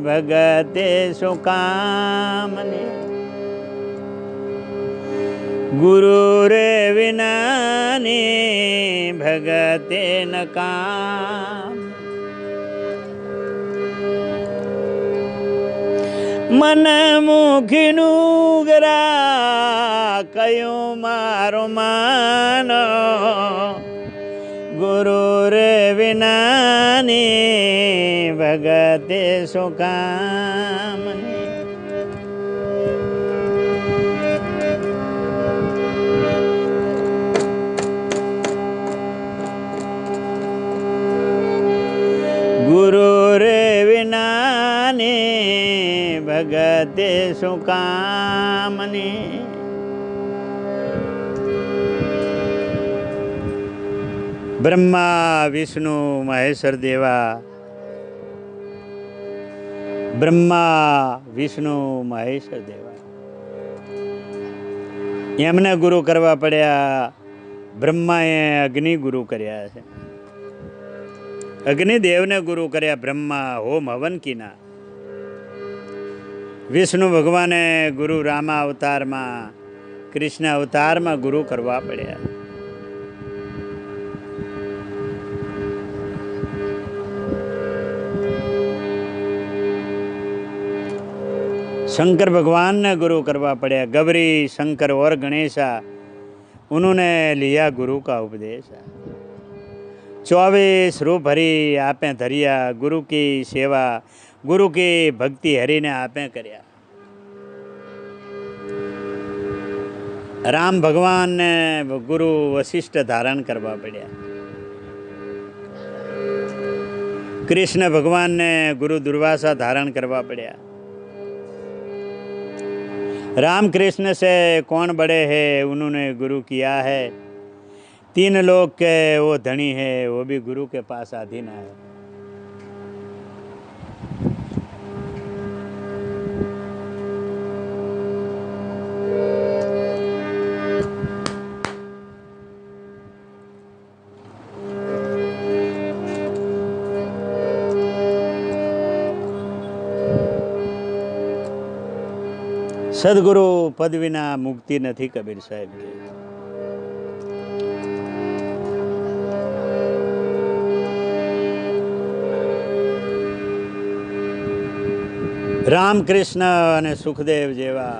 ભગતે શું કામની. ગુરુ રે વિનાની ભગતે ન કામ. મન મુખીનું ગરા, કયું મારો માનો ગુરુ રે વિનાની ભગતે શું કામની. ગુરુ રે વિનાની ભગતે શું કામની. બ્રહ્મા વિષ્ણુ મહેશ્વર દેવા, બ્રહ્મા વિષ્ણુ મહેશ્વર દેવા એમને ગુરુ કરવા પડ્યા. બ્રહ્માએ અગ્નિ ગુરુ કર્યા છે, અગ્નિદેવને ગુરુ કર્યા. બ્રહ્મા હોમ હવન કીના. વિષ્ણુ ભગવાને ગુરુ રામા અવતારમાં, કૃષ્ણ અવતારમાં ગુરુ કરવા પડ્યા. शंकर भगवान ने गुरु करवा पड़ा. गौरी शंकर और गणेशा उन्होंने लिया गुरु का उपदेश. 24 रूप हरि आपे धरिया. गुरु की सेवा, गुरु की भक्ति हरि ने आपे करया. राम भगवान ने गुरु वशिष्ठ धारण करवा पड़ा. कृष्ण भगवान ने गुरु दुर्वासा धारण करवा पड़ा. राम कृष्ण से कौन बड़े हैं, उन्होंने गुरु किया है. 3 लोग के वो धनी है, वो भी गुरु के पास अधीन है. સદગુરુ પદ વિના મુક્તિ નથી, કબીર સાહેબ કે. રામકૃષ્ણ અને સુખદેવ જેવા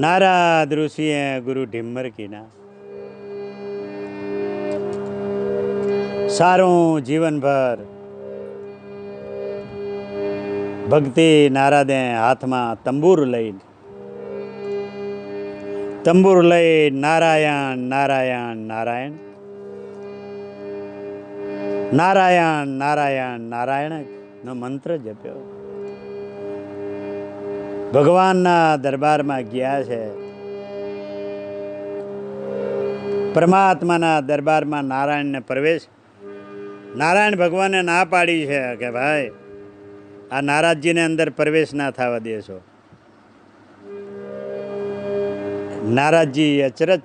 નારદ ઋષિએ ગુરુ ઢીમર કીના. સારું જીવનભર ભક્તિ. નારદે હાથમાં તંબુર લઈ નારાયણ નારાયણ નારાયણ નારાયણ નારાયણ નારાયણ નો મંત્ર જપ્યો. ભગવાનના દરબારમાં ગયા છે. પરમાત્માના દરબારમાં નારાયણને પ્રવેશ. નારાયણ ભગવાને ના પાડી છે કે ભાઈ આ નારાજજીને અંદર પ્રવેશ ના થવા દેશો. નારાજજી અચરજ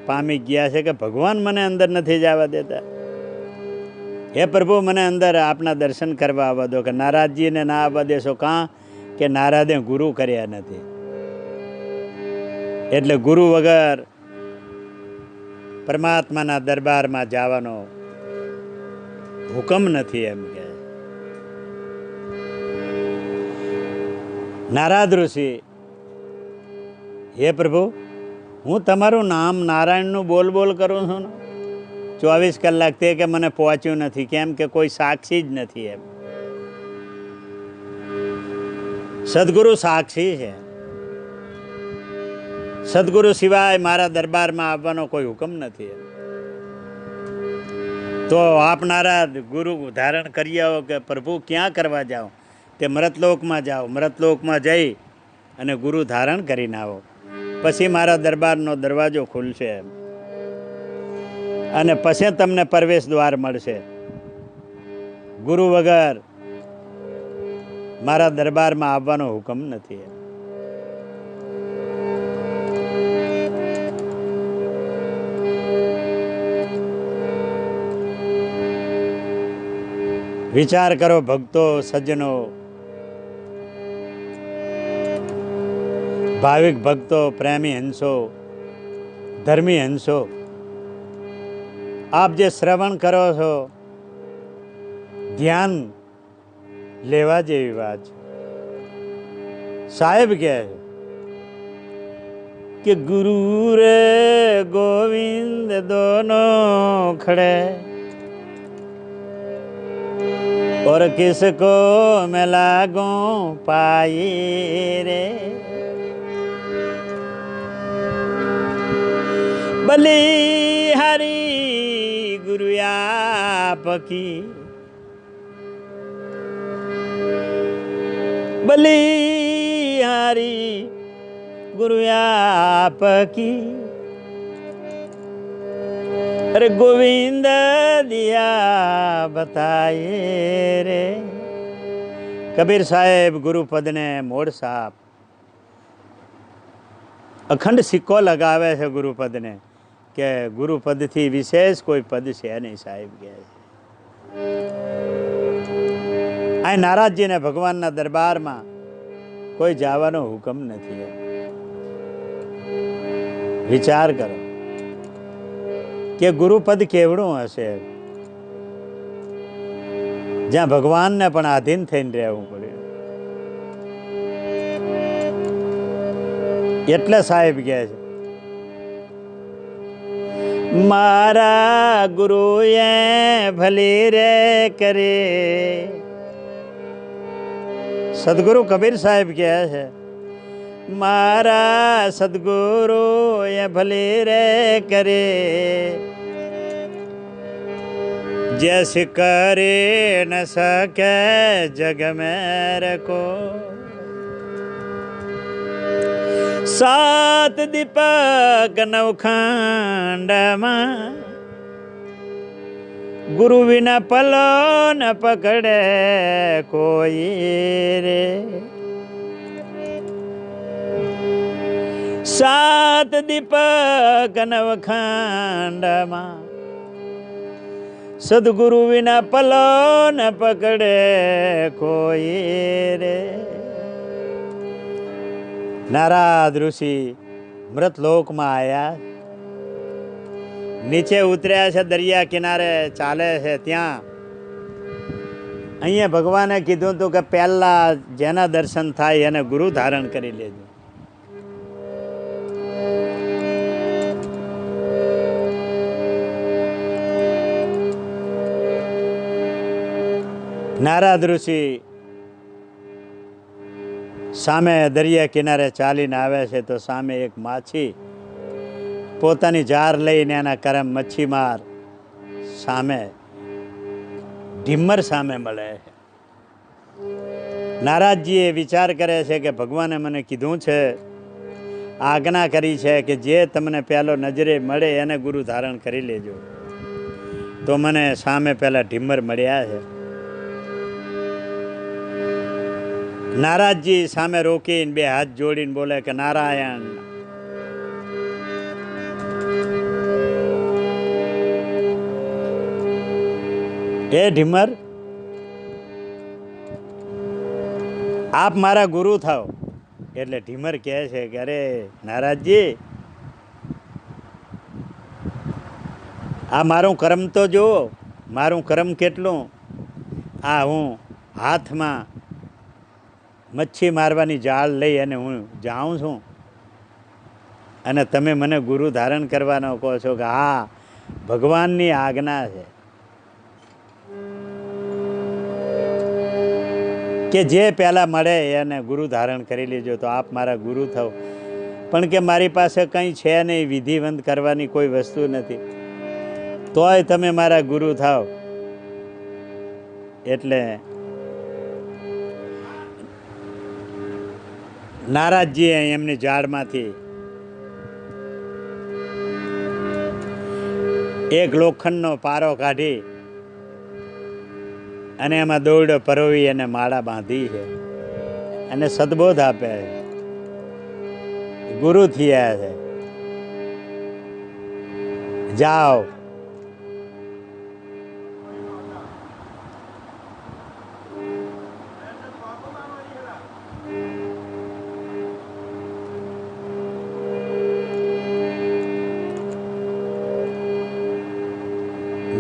પામી ગયા છે કે ભગવાન મને અંદર નથી જવા દેતા. હે પ્રભુ, મને અંદર આપના દર્શન કરવા આવવા દો. કે નારાજજીને ના આવવા દેશો. કાં કે નારાદે ગુરુ કર્યા નથી, એટલે ગુરુ વગર પરમાત્માના દરબારમાં જવાનો હુકમ નથી એમ કે. નારદ ઋષિ, હે પ્રભુ, હું તમારું નામ નારાયણનું બોલ બોલ કરું છું ને 24 કલાક. તે કે મને પહોંચ્યું નથી. કેમ કે કોઈ સાક્ષી જ નથી એમ. સદગુરુ સાક્ષી છે. સદગુરુ સિવાય મારા દરબારમાં આવવાનો કોઈ હુકમ નથી એમ. તો આપ નારદ ગુરુ ધારણ કરી આવો. કે પ્રભુ ક્યાં કરવા જાઓ? તે મૃતલોકમાં જાઓ. મૃતલોકમાં જઈ અને ગુરુ ધારણ કરીને આવો. પછી મારા દરબારનો દરવાજો ખુલશે અને પછી તમને પ્રવેશ દ્વાર મળશે. ગુરુ વગર મારા દરબારમાં આવવાનો હુકમ નથી. વિચાર કરો ભક્તો, સજ્જનો, ભાવિક ભક્તો, પ્રેમી હંસો, ધર્મી હંસો, આપ જે શ્રવણ કરો છો, ધ્યાન લેવા જેવી વાત છે. સાહેબ કહે કે ગુરુ રે ગોવિંદ દોનો ખડે और किसको मैं लागूं पाई रे. बलिहारी गुरु आपकी, बलिहारी गुरु आपकी, अरे गोविंद दिया बताए रे। कबीर साहेब गुरुपद ने मोड़ साहब अखंड सिक्को लगावे है गुरुपद ने કે ગુરુપદથી વિશેષ કોઈ પદ છે નહીં સાહેબ કહે છે. આ નારાજજીને ભગવાનના દરબારમાં કોઈ જવાનો હુકમ નથી. વિચાર કરો કે ગુરુપદ કેવડું હશે જ્યાં ભગવાનને પણ આધીન થઈને રહેવું પડ્યું. એટલે સાહેબ કહે છે મારા ગુરુએ ભલી રે કરે. સદગુરુ કબીર સાહેબ કહે છે મારા સદગુરુએ ભલી રે કરે जैस करे न सके जग में रखो. सात दीपक नवखंड में गुरु बिना पलो न पकड़े कोई रे. सात दीपक नवखंड में सदगुरु बिना पलो न पकड़े कोई रे. नारद ऋषि मृतलोकમાં આવ્યા, નીચે ઉતર્યા છે, દરિયા કિનારે ચાલે છે. ત્યાં અહીંયા ભગવાને કીધું હતું કે પહેલા જેના દર્શન થાય એને ગુરુ ધારણ કરી લેજો. નારદ ઋષિ સામે દરિયા કિનારે ચાલીને આવે છે તો સામે એક માછી પોતાની જાર લઈને એના કરમ મચ્છીમાર સામે ઢીમર સામે મળે છે. નારદજીએ વિચાર કરે છે કે ભગવાને મને કીધું છે, આજ્ઞા કરી છે કે જે તમને પહેલો નજરે મળે એને ગુરુ ધારણ કરી લેજો. તો મને સામે પહેલા ઢીમર મળ્યા છે. નારદજી સામે રોકીને બે હાથ જોડીને બોલે કે નારાયણ. એ ઢીમર, આપ મારા ગુરુ થાઓ. એટલે ઢીમર કહે છે કે અરે નારદજી, આ મારું કર્મ તો જુઓ, મારું કર્મ કેટલું. આ હું હાથમાં મચ્છી મારવાની જાળ લઈ અને હું જાઉં છું અને તમે મને ગુરુ ધારણ કરવાનો કહો છો કે હા, ભગવાનની આજ્ઞા છે કે જે પહેલાં મળે એને ગુરુ ધારણ કરી લેજો. તો આપ મારા ગુરુ થાઓ. પણ કે મારી પાસે કંઈ છે નહીં, વિધિવંત કરવાની કોઈ વસ્તુ નથી, તોય તમે મારા ગુરુ થાઓ. એટલે નારદજીએ એમની ઝાડમાંથી એક લોખંડનો પારો કાઢી અને એમાં દોરડો પરોવી અને માળા બાંધી છે અને સદબોધ આપે છે. ગુરુ થયા છે. જાઓ.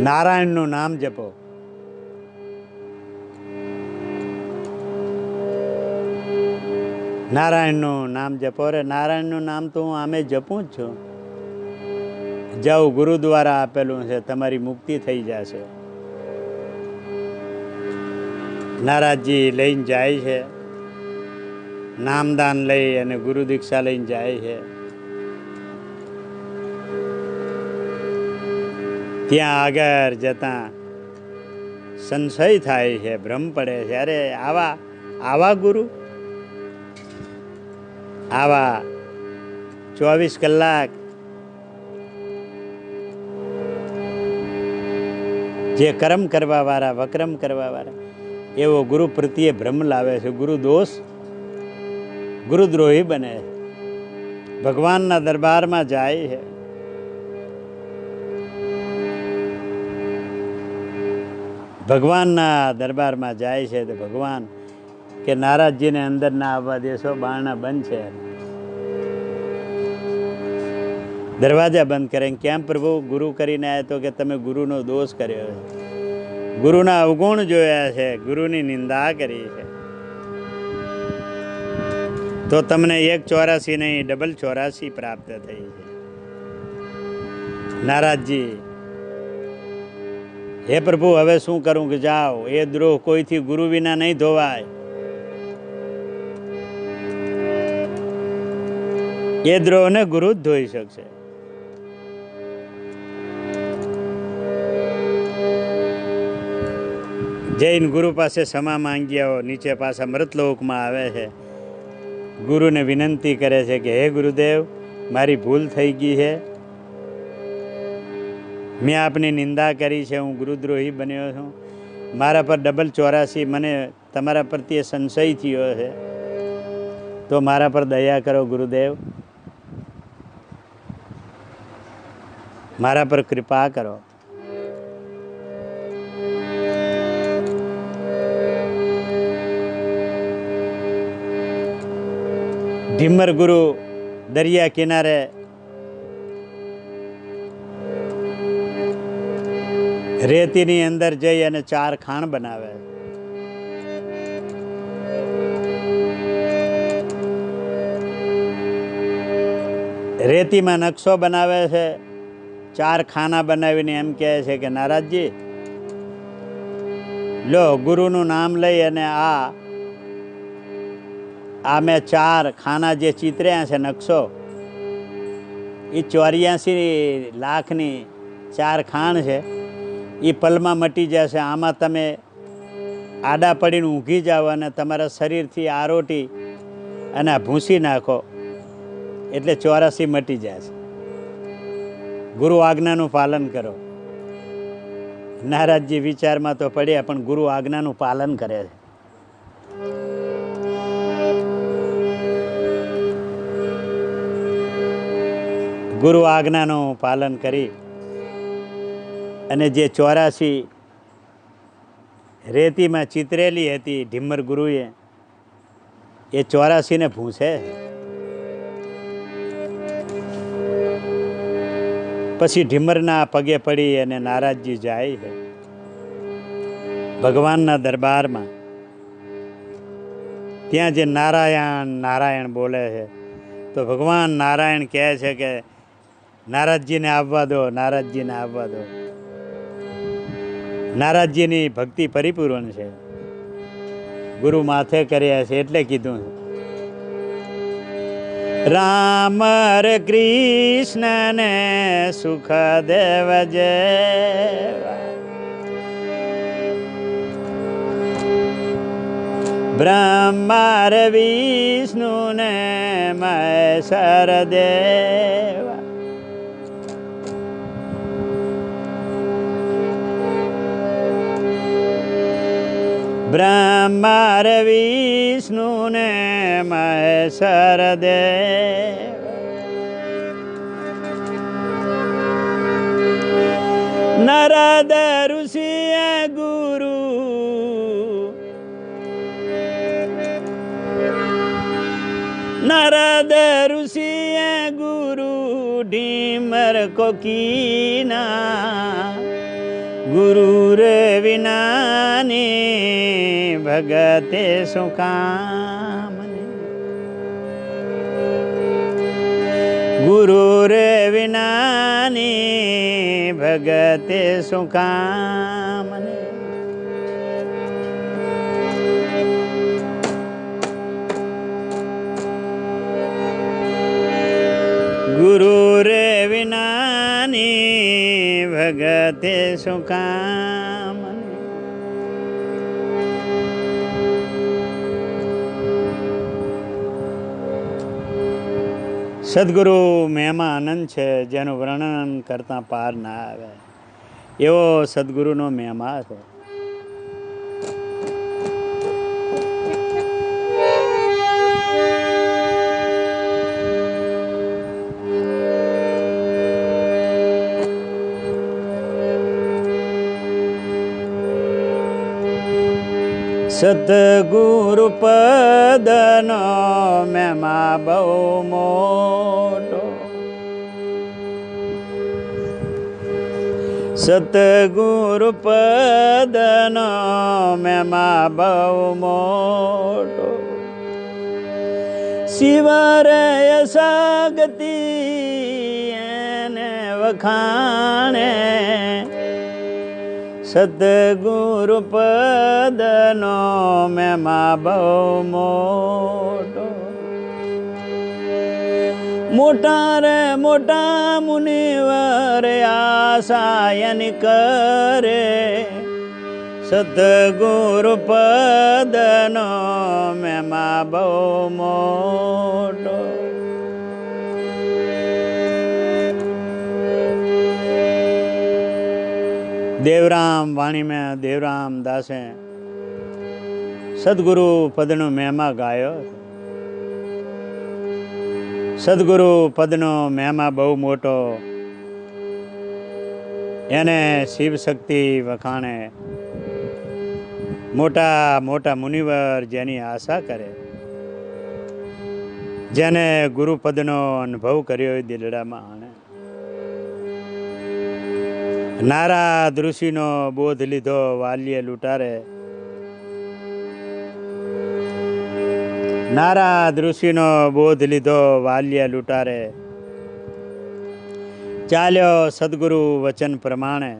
નારાયણનું નામ જપો. નારાયણનું નામ જપો. રે નારાયણનું નામ તો હું આમે જપું જ છું. જાઓ, ગુરુ દ્વારા આપેલું છે, તમારી મુક્તિ થઈ જશે. નારદજી લઈને જાય છે, નામદાન લઈ અને ગુરુ દીક્ષા લઈને જાય છે. ત્યાં આગળ જતાં સંશય થાય છે, ભ્રમ પડે છે. અરે આવા ગુરુ, આવા 24 કલાક જે કર્મ કરવાવાળા, વક્રમ કરવાવાળા, એવો ગુરુ પ્રત્યે ભ્રમ લાવે છે. ગુરુ દોષ, ગુરુદ્રોહી બને છે. ભગવાનના દરબારમાં જાય છે. ભગવાનના દરબારમાં જાય છે તો ભગવાન કે નારાજજીને અંદર ના આવવા દેશો, બારણા બંધ છે. દરવાજા બંધ કરે. કેમ પ્રભુ? ગુરુ કરીને આવ્યા તો કે તમે ગુરુનો દોષ કર્યો છે, ગુરુના અવગુણ જોયા છે, ગુરુની નિંદા કરી છે, તો તમને 184 નહીં, ડબલ 84 પ્રાપ્ત થઈ છે. નારાજજી, હે પ્રભુ હવે શું કરું? કે જાઓ, એ દ્રોહ કોઈથી ગુરુ વિના નહીં ધોવાય. એ દ્રોહને ગુરુ જ ધોઈ શકશે. જૈન ગુરુ પાસે ક્ષમા માંગ્યા, નીચે પાછા મૃતલોકમાં આવે છે. ગુરુને વિનંતી કરે છે કે હે ગુરુદેવ, મારી ભૂલ થઈ ગઈ છે, મેં આપની નિંદા કરી છે, હું ગુરુદ્રોહી બન્યો છું, મારા પર ડબલ 84 મને તમારા પ્રત્યે સંશય થયો છે, તો મારા પર દયા કરો ગુરુદેવ, મારા પર કૃપા કરો. ઢીમર ગુરુ દરિયા કિનારે રેતીની અંદર જઈ અને 4 ખાણ બનાવે. રેતીમાં નકશો બનાવે છે. 4 ખાના બનાવીને એમ કહે છે કે નારાજજી, લો ગુરુનું નામ લઈ અને આ મેં 4 ખાના જે ચિતર્યા છે, નકશો, એ 84 લાખની 4 ખાણ છે. એ પલમાં મટી જશે. આમાં તમે આડા પડીને ઊંઘી જાઓ અને તમારા શરીરથી આરોટી અને ભૂંસી નાખો એટલે 84 મટી જશે. ગુરુ આજ્ઞાનું પાલન કરો. નારાજજી વિચારમાં તો પડ્યા, પણ ગુરુ આજ્ઞાનું પાલન કરે છે. ગુરુ આજ્ઞાનું પાલન કરી અને જે 84 રેતીમાં ચિતરેલી હતી ઢીમર ગુરુએ, એ 84 ને ભૂંસે. પછી ઢીમરના પગે પડી અને નારાજજી જાય છે ભગવાનના દરબારમાં. ત્યાં જે નારાયણ નારાયણ બોલે છે, તો ભગવાન નારાયણ કહે છે કે નારાજજીને આવવા દો, નારાજજીને આવવા દો. નારાજજીની ભક્તિ પરિપૂર્ણ છે. ગુરુ માથે કર્યા છે એટલે કીધું છે. રામ રે કૃષ્ણ ને સુખદેવ જેવા, બ્રહ્મા રે વિષ્ણુ ને મહેશ્વર દેવા, બ્રહ્મા રે વિષ્ણુ ને મહેશ્વર દેવ, નારદ ઋષિએ ગુરુ, નારદ ઋષિએ ગુરુ, ઢીમર કોકીના ગુરુ રે વિનાની ભગતે શું કામ, ગુરુ રે વિનાની ભગતે શું કામ. ગુરુ રે વિનાની ભગતે શું કામ. સદગુરુ મહેમા આનંદ છે, જેનું વર્ણન કરતાં પાર ના આવે. એવો સદગુરુનો મહિમા છે. સતગુરુ પદનો મહિમા બહુ મોટો, સતગુરુ પદનો મહિમા બહુ મોટો. શિવરે શક્તિ એને વખાણે, સતગુરુ પદનો મહિમા બહુ મોટો. મોટા રે મોટા મુનિવર આસાયન કરે, સતગુરુ પદનો મહિમા બહુ મોટો. દેવરામ વાણી में દેવરામ દાસે સદગુરુ પદનો મહિમા ગાયો. સદગુરુ પદનો મહિમા બહુ મોટો, એને શિવ શક્તિ વખાણે. મોટા મોટા મુનિવર જેની આશા કરે, જેને ગુરુપદનો અનુભવ કર્યો દિલડામાં આણે. નારાદ ઋષિનો બોધ લીધો વાલ્ય લૂંટારે, નારાદ ઋષિનો બોધ લીધો વાલ્ય લૂંટારે. ચાલ્યો સદગુરુ વચન પ્રમાણે,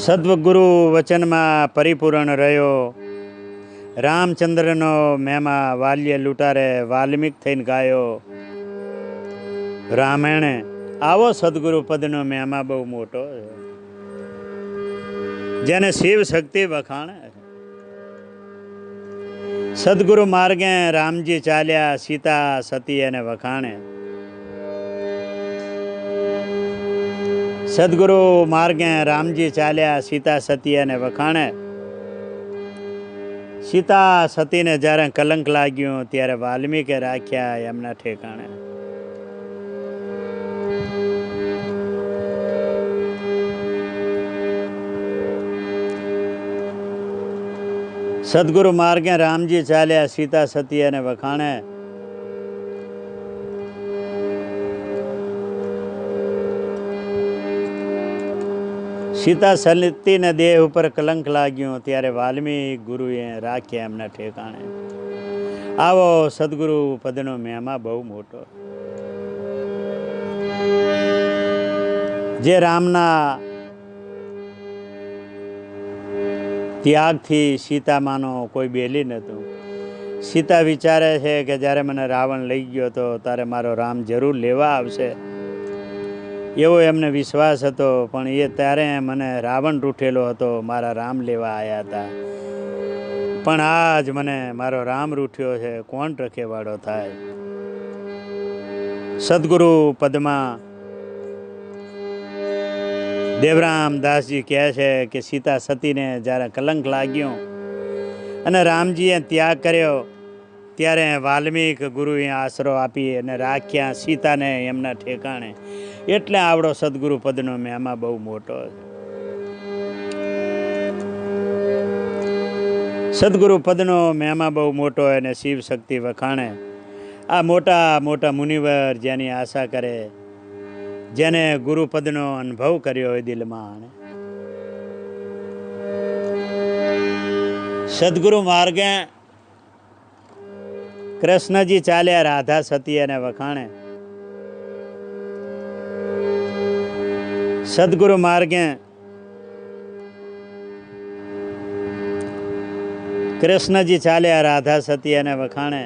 સદગુરુ વચનમાં પરિપૂર્ણ રહ્યો. રામચંદ્રનો મહિમા વાલ્ય લૂંટારે વાલ્મીક થઈને ગાયો રામાયણે. આવો સદગુરુ પદનો મહિમા બહુ મોટો, જેને શિવ શક્તિ વખાણે. સદગુરુ માર્ગે રામજી ચાલ્યા, સીતા સતી એને વખાણે. સદગુરુ માર્ગે રામજી ચાલ્યા, સીતા સતી એને વખાણે. સીતા સતીને જ્યારે કલંક લાગ્યું ત્યારે વાલ્મીકે રાખ્યા એમના ઠેકાણે. સદગુરુ માર્ગે રામજી ચાલ્યા, સીતા સતી અને વખાણે. સીતા સતીને દેહ ઉપર કલંક લાગ્યું ત્યારે વાલ્મીક ગુરુએ રાખ્યા એમના ઠેકાણે. આવો સદગુરુ પદનો મહિમા બહુ મોટો, જે રામના ત્યાગથી સીતામાનો કોઈ બેલી નહોતું. સીતા વિચારે છે કે જ્યારે મને રાવણ લઈ ગયો તો ત્યારે મારો રામ જરૂર લેવા આવશે, એવો એમને વિશ્વાસ હતો. પણ એ ત્યારે મને રાવણ રૂઠેલો હતો, મારા રામ લેવા આવ્યા હતા. પણ આજ મને મારો રામ રૂઠ્યો છે, કોણ રખેવાળો થાય. સદગુરુ પદમાં દેવરામ દાસજી કહે છે કે સીતા સતીને જ્યારે કલંક લાગ્યો અને રામજીએ ત્યાગ કર્યો ત્યારે વાલ્મીક ગુરુએ આશરો આપી અને રાખ્યા સીતાને એમના ઠેકાણે. એટલે આવડો સદગુરુ પદનો મહિમા બહુ મોટો. સદગુરુ પદનો મહિમા બહુ મોટો અને શિવ શક્તિ વખાણે. આ મોટા મોટા મુનિવર જેની આશા કરે, જેને ગુરુપદનો અનુભવ કર્યો હોય દિલમાં. સદગુરુ માર્ગે કૃષ્ણજી ચાલ્યા, રાધા સતી અને વખાણે. સદગુરુ માર્ગે કૃષ્ણજી ચાલ્યા, રાધા સતી અને વખાણે.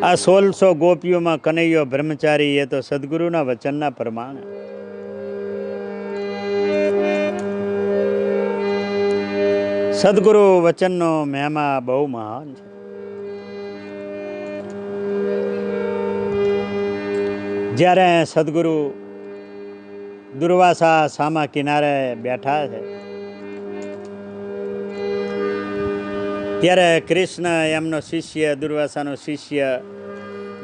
આ 1600 ગોપીઓમાં કનૈયો બ્રહ્મચારી, એ તો સદગુરુના વચનના પ્રમાણે. સદગુરુ વચનનો મહિમા બહુ મહાન છે. જ્યારે સદગુરુ દુર્વાસા સામા કિનારે બેઠા છે ત્યારે કૃષ્ણ એમનો શિષ્ય દુર્વાસાનો શિષ્ય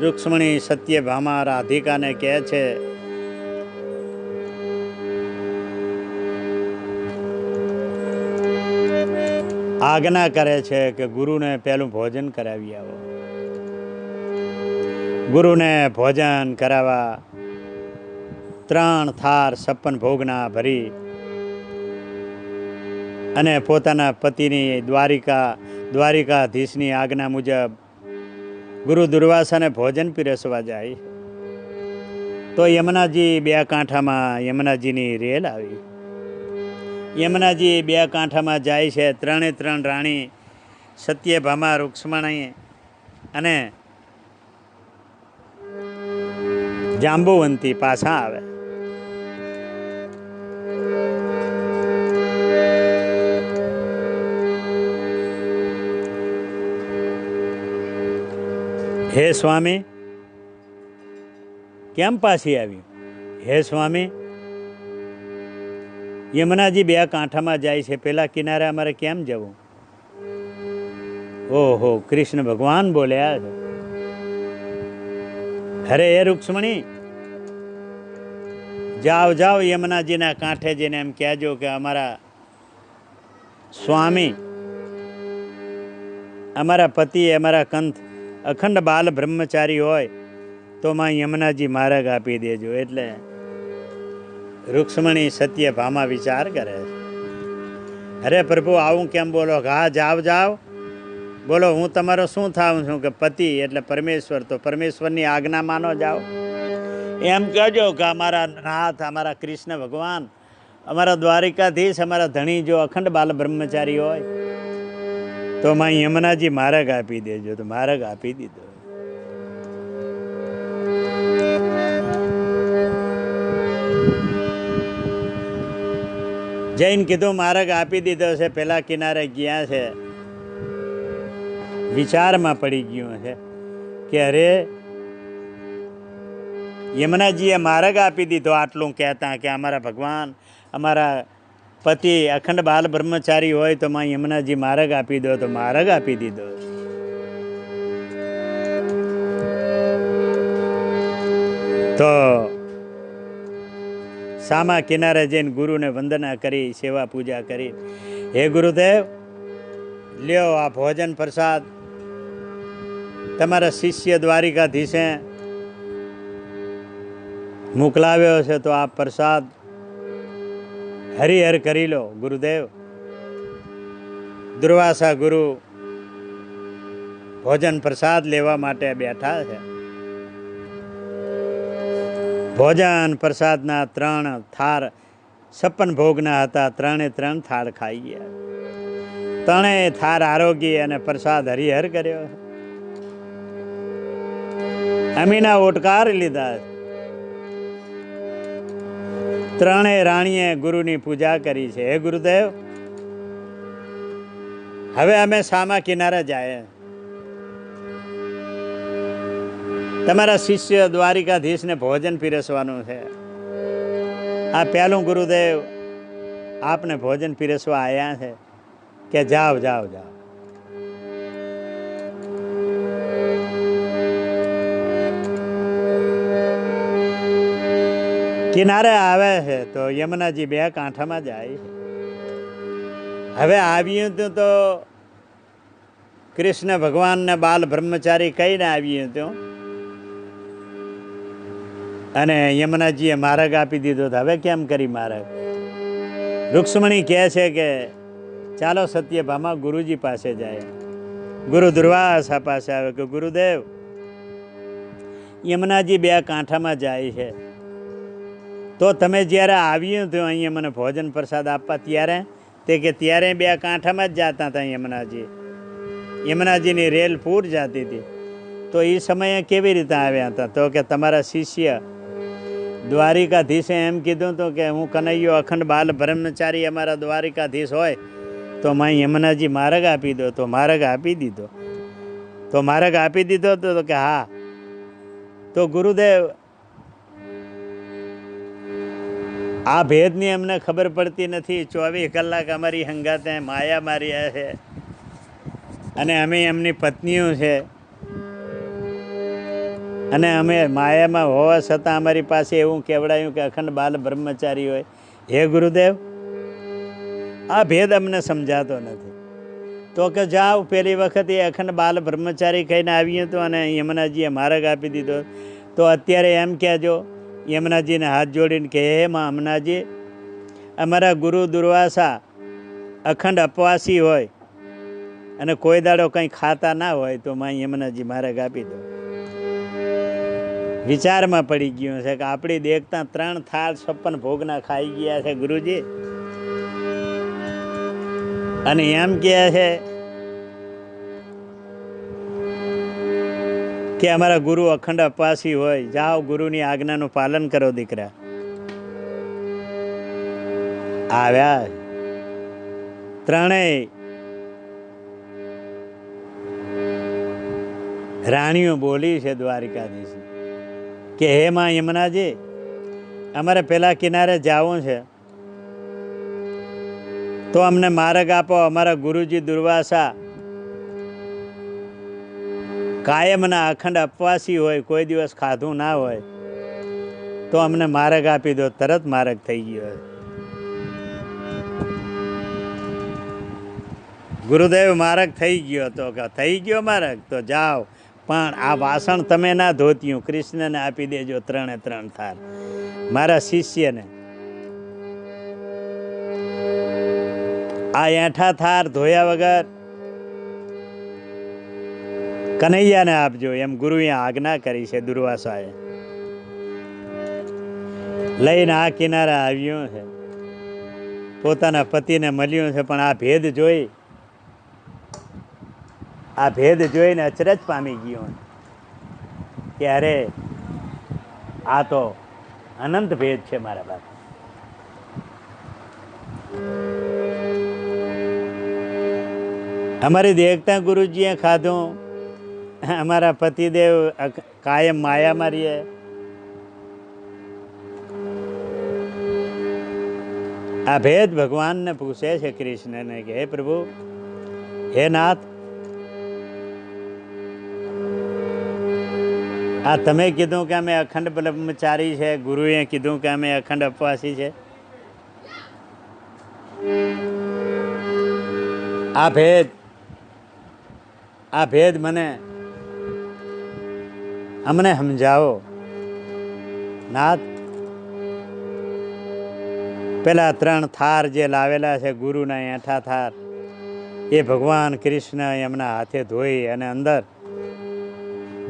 રૂક્ષ્મણી સત્યભામા રાધિકાને કહે છે, આજ્ઞા કરે છે કે ગુરુને પહેલું ભોજન કરાવી આવો. ગુરુને ભોજન કરાવવા 3 થાર 56 ભોગના ભરી અને પોતાના પતિની દ્વારિકાધીશની આજ્ઞા મુજબ ગુરુ દુર્વાસાને ભોજન પીરસવા જાય તો યમુનાજી 2 કાંઠામાં યમુનાજીની રેલ આવી. યમુનાજી 2 કાંઠામાં જાય છે. 3 રાણી સત્યભામા રૂક્ષ્મણી અને જાંબુવંતી પાછા આવે. હે સ્વામી, કેમ પાછી આવી? હે સ્વામી, યમુનાજી 2 કાંઠામાં જાય છે, પેલા કિનારે અમારે કેમ જવું? ઓહો, કૃષ્ણ ભગવાન બોલ્યા છે, અરે હે રૂક્ષ્મણી, જાઓ જાઓ યમુનાજીના કાંઠે જઈને એમ કહેજો કે અમારા સ્વામી, અમારા પતિ, અમારા કંથ અખંડ બાલ બ્રહ્મચારી હોય તો માં યમુનાજી માર્ગ આપી દેજો. એટલે રૂક્ષ્મણી સત્યભામા વિચાર કરે છે, અરે પ્રભુ આવું કેમ બોલો? હા જાઓ જાઓ, બોલો હું તમારો શું થાઉં છું? કે પતિ એટલે પરમેશ્વર, તો પરમેશ્વરની આજ્ઞા માનો જાઓ. એમ કહેજો કે અમારા નાથ, અમારા કૃષ્ણ ભગવાન, અમારા દ્વારિકાધીશ, અમારા ધણી જો અખંડ બાલ બ્રહ્મચારી હોય તો માં યમુનાજી માર્ગ આપી દેજો. તો માર્ગ આપી દીધો. જૈન કીધું માર્ગ આપી દીધો છે. પેલા કિનારે ગયા છે, વિચારમાં પડી ગયું છે કે અરે યમુનાજીએ માર્ગ આપી દીધો. આટલું કહેતા કે અમારા ભગવાન, અમારા પતિ અખંડ બાલ બ્રહ્મચારી હોય તો માં યમુનાજી માર્ગ આપી દો. તો માર્ગ આપી દીધો. તો સામા કિનારે જઈને ગુરુને વંદના કરી, સેવા પૂજા કરી, હે ગુરુદેવ, લ્યો આ ભોજન પ્રસાદ તમારા શિષ્ય દ્વારિકાધીશે મોકલાવ્યો છે, તો આ પ્રસાદ હરિહર કરી લો. ગુરુદેવ, દુર્વાસા ગુરુ ભોજન પ્રસાદ લેવા માટે બેઠા છે. ભોજન પ્રસાદના 3 થાર 56 ભોગના હતા. 3 થાળ ખાઈ ગયા. 3 થાર આરોગી અને પ્રસાદ હરિહર કર્યો. અમીના ઓટકાર લીધા. 3 રાણીએ ગુરુની પૂજા કરી છે. હે ગુરુદેવ, હવે અમે સામા કિનારે જાય. તમારા શિષ્ય દ્વારિકાધીશને ભોજન પીરસવાનું છે. આ પહેલું ગુરુદેવ આપને ભોજન પીરસવા આવ્યા છે કે જાઓ જાઓ જાઓ. કિનારે આવે છે તો યમુનાજી 2 કાંઠામાં જાય છે. હવે આવ્યું હતું તો કૃષ્ણ ભગવાનને બાલ બ્રહ્મચારી કહીને આવ્યું હતું અને યમુનાજીએ માર્ગ આપી દીધો. હવે કેમ કરી માર્ગ? રૂક્ષ્મણી કહે છે કે ચાલો સત્યભામા ગુરુજી પાસે જાય. ગુરુ દુર્વાસા પાસે આવે કે ગુરુદેવ, યમુનાજી 2 કાંઠામાં જાય છે, તો તમે જ્યારે આવ્યું હતું અહીંયા મને ભોજન પ્રસાદ આપવા ત્યારે ત્યારે 2 કાંઠામાં જ જતા હતા યમુનાજી. યમુનાજીની રેલ પૂર જતી હતી. તો એ સમયે કેવી રીતે આવ્યા હતા? તો કે તમારા શિષ્ય દ્વારિકાધીશે એમ કીધું હતું કે હું કનૈયો અખંડ બાલ બ્રહ્મચારી અમારા દ્વારિકાધીશ હોય તો માં યમુનાજી માર્ગ આપી દો. તો માર્ગ આપી દીધો. તો માર્ગ આપી દીધો તો કે હા. તો ગુરુદેવ આ ભેદની અમને ખબર પડતી નથી. 24 કલાક અમારી હંગાતે માયા માર્યા છે અને અમે એમની પત્નીઓ છે અને અમે માયામાં હોવા છતાં અમારી પાસે એવું કહેવડાયું કે અખંડ બાલ બ્રહ્મચારી હોય. હે ગુરુદેવ, આ ભેદ અમને સમજાતો નથી. તો કે જાઓ, પહેલી વખત એ અખંડ બાલ બ્રહ્મચારી કહીને આવીએ તો અને યમુનાજીએ માર્ગ આપી દીધો. તો અત્યારે એમ કહેજો યમુનાજીને હાથ જોડીને કે હે માં અમનાજી, અમારા ગુરુ દુર્વાસા અખંડ અપવાસી હોય અને કોઈ દાડો કંઈ ખાતા ના હોય તો માં યમુનાજી માર્ગ આપી દો. વિચારમાં પડી ગયું છે કે આપણી દેખતા 3 થાળ 56 ભોગના ખાઈ ગયા છે ગુરુજી, અને એમ કહે છે કે અમારા ગુરુ અખંડ અપવાસી હોય. જાઓ, ગુરુની આજ્ઞાનું પાલન કરો દીકરા. આવ્યા ત્રણેય રાણીઓ બોલી છે દ્વારિકાધીશ કે હે માં યમુનાજી, અમારે પેલા કિનારે જવું છે તો અમને માર્ગ આપો. અમારા ગુરુજી દુર્વાસા કાયમના અખંડ અપવાસી હોય, કોઈ દિવસ ખાધું ના હોય, તો અમને માર્ગ આપી દો. તરત માર્ગ થઈ ગયો. ગુરુદેવ માર્ગ થઈ ગયો. તો થઈ ગયો માર્ગ તો જાઓ, પણ આ વાસણ તમે ના ધોત્યું, કૃષ્ણને આપી દેજો 3 થાળ, મારા શિષ્યને. આ એઠા થાર ધોયા વગર કનૈયાને આપજો, એમ ગુરુએ આજ્ઞા કરી છે. દુર્વાસાએ લઈને આ કિનારે આવ્યો છે, પોતાના પતિને મળ્યું છે. પણ આ ભેદ જોઈને અચરજ પામી ગયો કે અરે આ તો અનંત ભેદ છે મારા બાપ. અમારી દેખતા ગુરુજીએ ખાધું, અમારા પતિદેવ કાયમ માયા મારીએ. આ ભેદ ભગવાનને પૂછે છે કૃષ્ણને કે હે પ્રભુ, હે નાથ, આ તમે કીધું કે અમે અખંડ બ્રહ્મચારી છે, ગુરુએ કીધું કે અમે અખંડ અપવાસી છે. આ ભેદ અમને સમજાવો નાથ. પેલા 3 થાર જે લાવેલા છે ગુરુના એઠા થાર, એ ભગવાન કૃષ્ણ એમના હાથે ધોઈ અને અંદર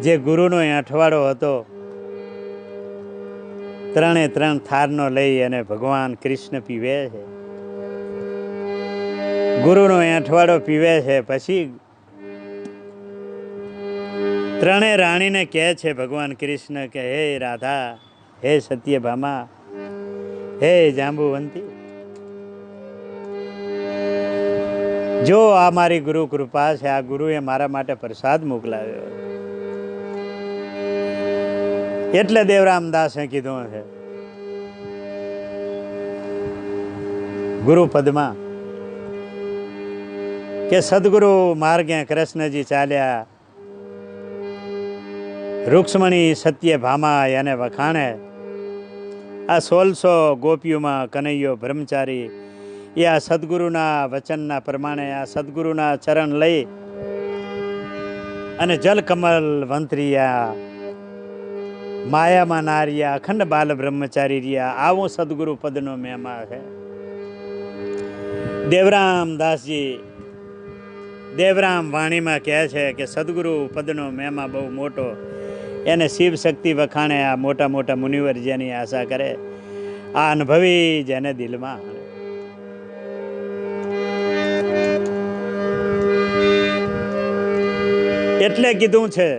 જે ગુરુનો એઠવાડો હતો 3 થારનો લઈ અને ભગવાન કૃષ્ણ પીવે છે. ગુરુનો એઠવાડો પીવે છે. પછી 3 રાણીને કહે છે ભગવાન કૃષ્ણ કે હે રાધા, હે સત્યભામા, હે જાંબુવંતી, જો આ મારી ગુરુ કૃપા છે, આ ગુરુએ મારા માટે પ્રસાદ મોકલાવ્યો. એટલે દેવરામદાસે કીધું છે ગુરુ પદમાં કે સદગુરુ માર્ગે કૃષ્ણજી ચાલ્યા, રૂક્ષ્મણી સત્યભામા એને વખાણે. આ 1600 ગોપીઓમાં કનૈયો બ્રહ્મચારી એ આ સદગુરુના વચનના પ્રમાણે આ સદગુરુના ચરણ લઈ અને જલકમલ વંતરિયા, માયામાં નારિયા, અખંડ બાલ બ્રહ્મચારી રહ્યા. આવું સદગુરુ પદનો મહિમા છે. દેવરામ વાણીમાં કહે છે કે સદગુરુ પદનો મહિમા બહુ મોટો, એને શિવ શક્તિ વખાણે. આ મોટા મોટા મુનિવર જેની આશા કરે, આ અનુભવી જેને દિલમાં. એટલે કીધું છે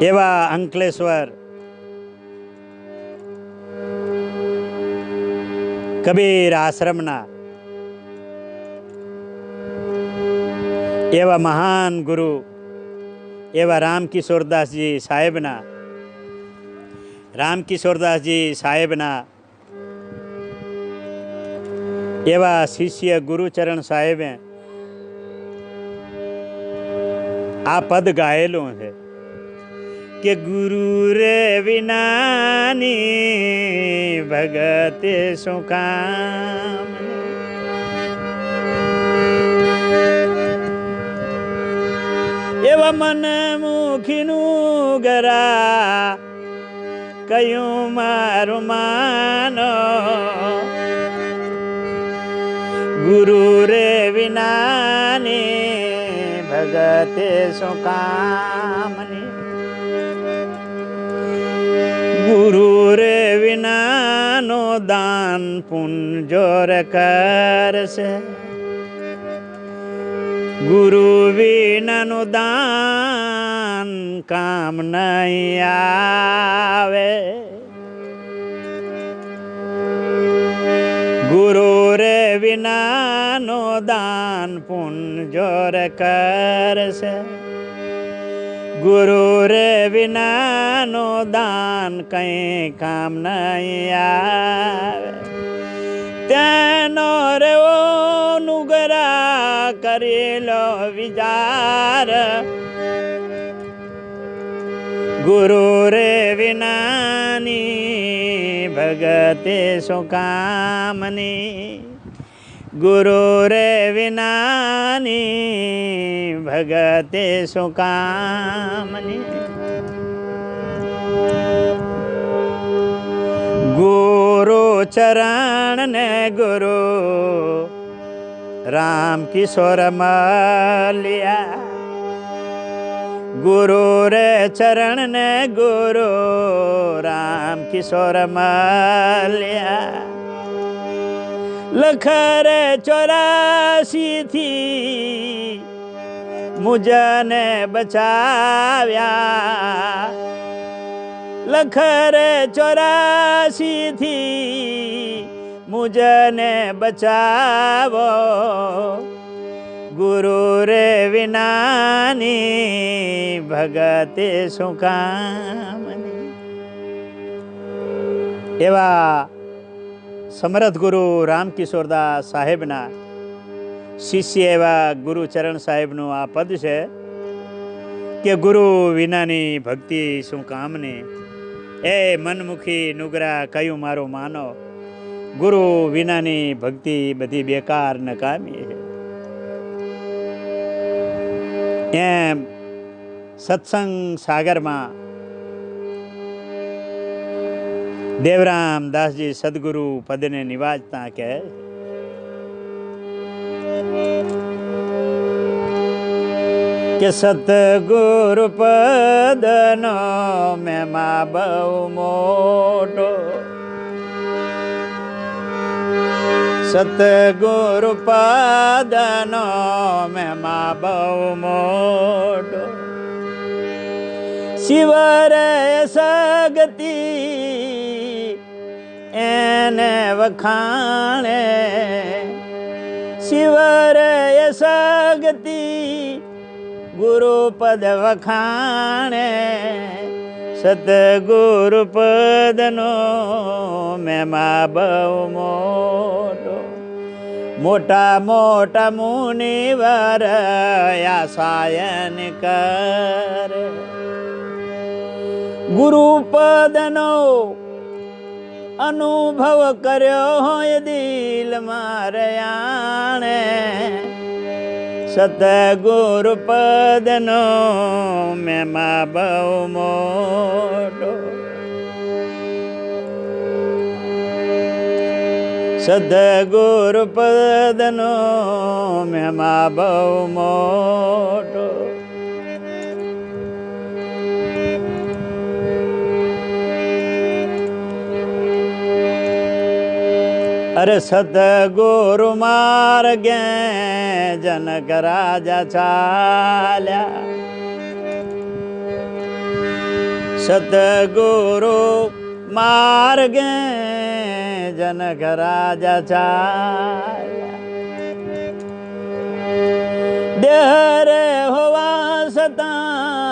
એવા અંકલેશ્વર કબીર આશ્રમના એવા મહાન ગુરુ એવા રામકિશોરદાસજી સાહેબના એવા શિષ્ય ગુરુચરણ સાહેબે આ પદ ગાયેલું છે કે ગુરુ રે વિનાની ભગતે શું કામ. એવા મન મુખીનું ગરા કયું મારું માનો, ગુરુ રે વિનાની ભગતે શું કામની. ગુરુ રે વિનાનો દાન પુંજોર કરશે, ગુરુ વિનાનું દાન કામ નહીં આવે. ગુરુ રે વિનાનો દાન પુંજોર કરશે, ગુરુ રે વિનાનો દાન કંઈ કામ નહીં આવે. તેનો રેવો નુગરા કરેલો વિચાર, ગુરુ રે વિનાની ભગતે શું કામની. ગુરુ રે વિનાની ભગતે શું કામની. ગુરુ ચરણ ને ગુરુ રામ કિશોર મલિયા, ગુરુ રે ચરણ ને ગુરુ રામ કિશોર મલિયા. લખરે 84 થી મુજને બચાવ્યા, લખરે 84 થી મુજને બચાવો. ગુરુ રે વિનાની ભગતે શું કામની. એવા સમરથ ગુરુ રામકિશોરદાસ સાહેબના શિષ્ય એવા ગુરુચરણ સાહેબનું આ પદ છે કે ગુરુ વિનાની ભક્તિ શું કામની. એ મનમુખી નુગરા કયું મારું માનો, ગુરુ વિનાની ભક્તિ બધી બેકાર નકામી છે. એમ સત્સંગ સાગરમાં દેવરામ દાસજી સદગુરુ પદને નિવાજતા કહે કે સતગુરુ પદનો મહિમા બહુ મોટો, સતગુરુ પદનો મહિમા બહુ મોટો. શિવરે સગતિ એને વખાણે, શિવરે સગતિ ગુરુપદ વખાણે. સતગુરુ પદનો મહિમા બહુ મોટો. મોટા મોટા મુનિવર આસાયન કરે, ગુરુપદનો અનુભવ કર્યો હોય દિલ મારયાણે. સતગુરુ પદનો મહિમા બહુ મોટો. સદગુરુ પદનો મહિમા બહુ મોટો. અરે સદગુરુ માર્ગે જનક રાજા ચાલ્યા, સદગુરુ માર્ગે જનક રાજા ચાલ્યા. દેહ રે હોવા છતાં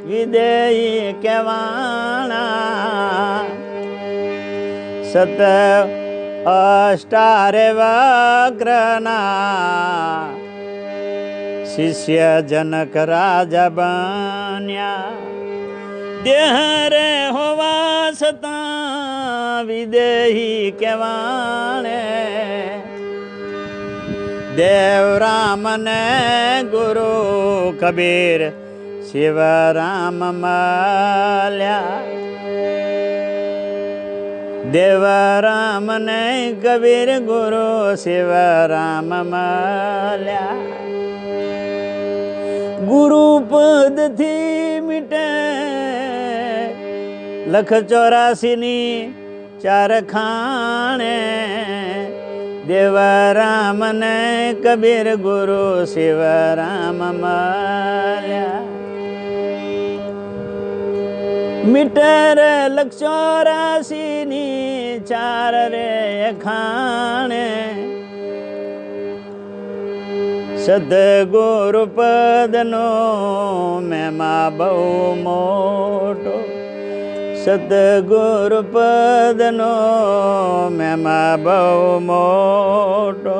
વિદેહી કેવાણા સત અષ્ટારે વક્રના શિષ્ય જનક રાજા બન્યા દેહ રે હોવા છતાં વિદેહી કેવાણે દેવ રામ ને ગુરુ કબીર શિવ રામ મળ્યા દેવ રામ ને કબીર ગુરુ શિવ રામ મળ્યા ગુરુ પદ થી મીટે લખ 84 ની ચાર ખાણે દેવ રામ ને કબીર ગુરુ શિવ રામ મળ્યા મીટર લખ 84 ની ચાર રે ખાણે સદગુરુ પદનો મહિમા બહુ મોટો સદગુરુ પદનો મહિમા બહુ મોટો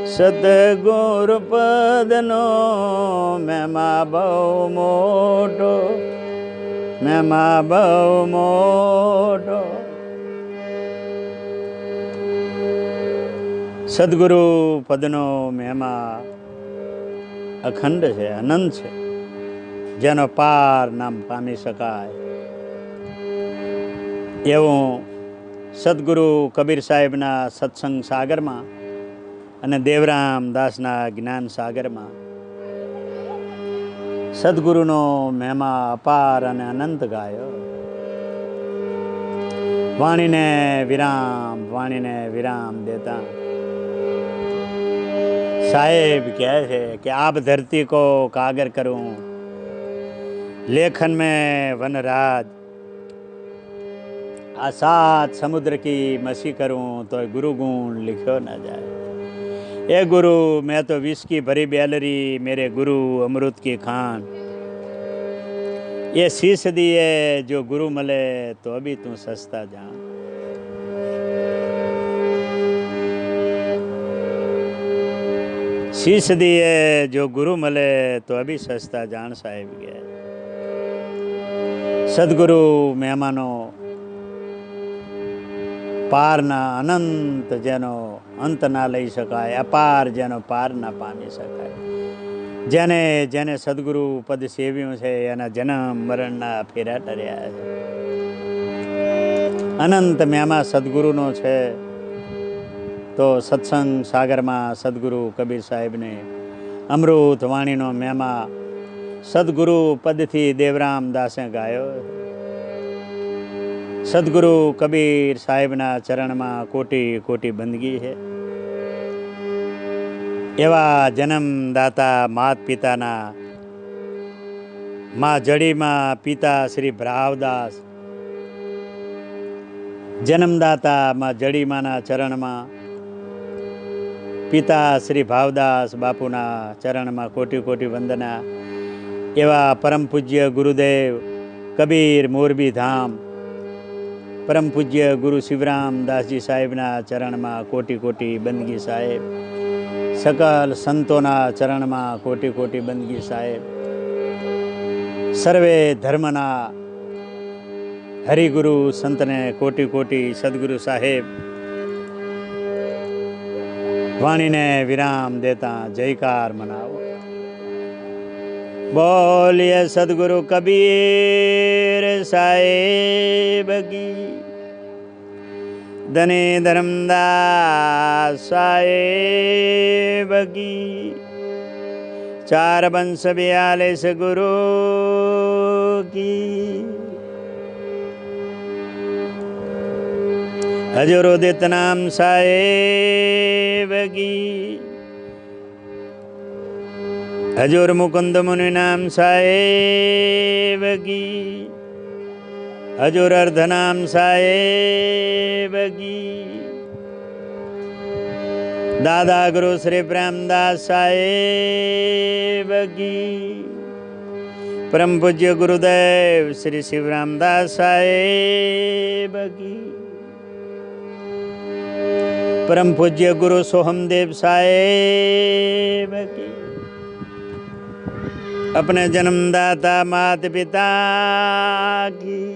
સદગુરુ પદનો મહિમા બહુ મોટો મહિમા બહુ મોટો સદગુરુ પદનો મહિમા અખંડ છે અનંત છે જેનો પાર નામ પામી શકાય એવું સદગુરુ કબીર સાહેબના સત્સંગ સાગરમાં અને દેવરામ દાસના જ્ઞાન સાગરમાં સદગુરુનો મહિમા અપાર અને અનંત ગાયો વાણીને વિરામ દેતા साहेब क्या है कि आप धरती को कागर करूं लेखन में वनराज आ 7 समुद्र की मसी करूं तो गुरु गुण लिखो न जाए ए गुरु मैं तो विष की भरी बैलरी मेरे गुरु अमृत की खान ये शीश दिए जो गुरु मले तो अभी तू सस्ता जान शीश दिए जो गुरु मले तो अभी सस्ता जान साहेब गए सदगुरु મહેમાનો પારના અનંત જેનો અંત ના લઈ શકાય અપાર જેનો પાર ના પામી શકાય જેને જેને સદગુરુ પદ સેવ્યું છે એના જન્મ મરણના ફેરા ટર્યા છે અનંત મહિમા સદગુરુનો છે તો સત્સંગ સાગરમાં સદગુરુ કબીર સાહેબને અમૃત વાણીનો મહિમા સદગુરુ પદથી દેવરામ દાસે ગાયો સદગુરુ કબીર સાહેબના ચરણમાં કોટી કોટી બંદગી છે એવા જન્મદાતા માત પિતાના મા જડીમાં પિતા શ્રી ભરાવદાસ જન્મદાતા મા જડીમાના ચરણમાં પિતા શ્રી ભાવદાસ બાપુના ચરણમાં કોટી કોટી વંદના એવા પરમ પૂજ્ય ગુરુદેવ કબીર મોરબી ધામ પરમ પૂજ્ય ગુરુ શિવરામદાસજી સાહેબના ચરણમાં કોટી કોટી બંદગી સાહેબ સકલ સંતોના ચરણમાં કોટી કોટી બંદગી સાહેબ સર્વે ધર્મના હરિગુરુ સંતને કોટી કોટી સદગુરુ સાહેબ વાણીને વિરામ દેતા જયકાર મનાવો બોલીએ સદગુરુ કબીર સાહેબ કી ધને ધર્મદાસ સાહેબ કી 4 બંશ 42 ગુરુ કી હજુર ઉદિત નામ સાહેબ કી હજુર મુકુંદ મુનિ નામ સાહેબ કી હજુર અર્ધ નામ સાહેબ કી દાદા ગુરુ શ્રી પ્રેમદાસ સાહેબ કી परम पूज्य गुरुदेव श्री शिव रामदास साहेब की, परम पूज्य गुरु सोहमदेव साहेब की, अपने जन्मदाता माता पिता की,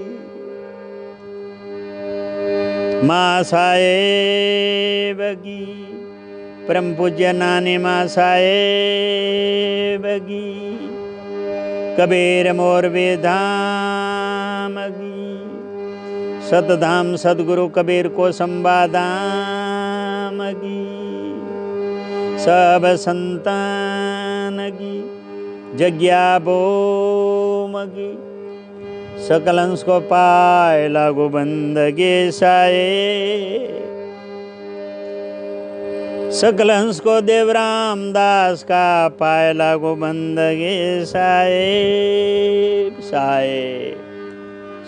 माँ साहेब की, परम पूज्य नानी माँ साहेब की, कबीर मोरबी धाम की, सतधाम सदगुरु कबीर को संबाधाम की, सब संतान की, जग्या बोम की, सकल अंश को पाए लागू बंदगी साए, सकल हंस को देव रामदास का पाए लागू बंदगी साहेब साहेब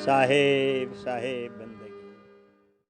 साहेब साहेब बंदगी।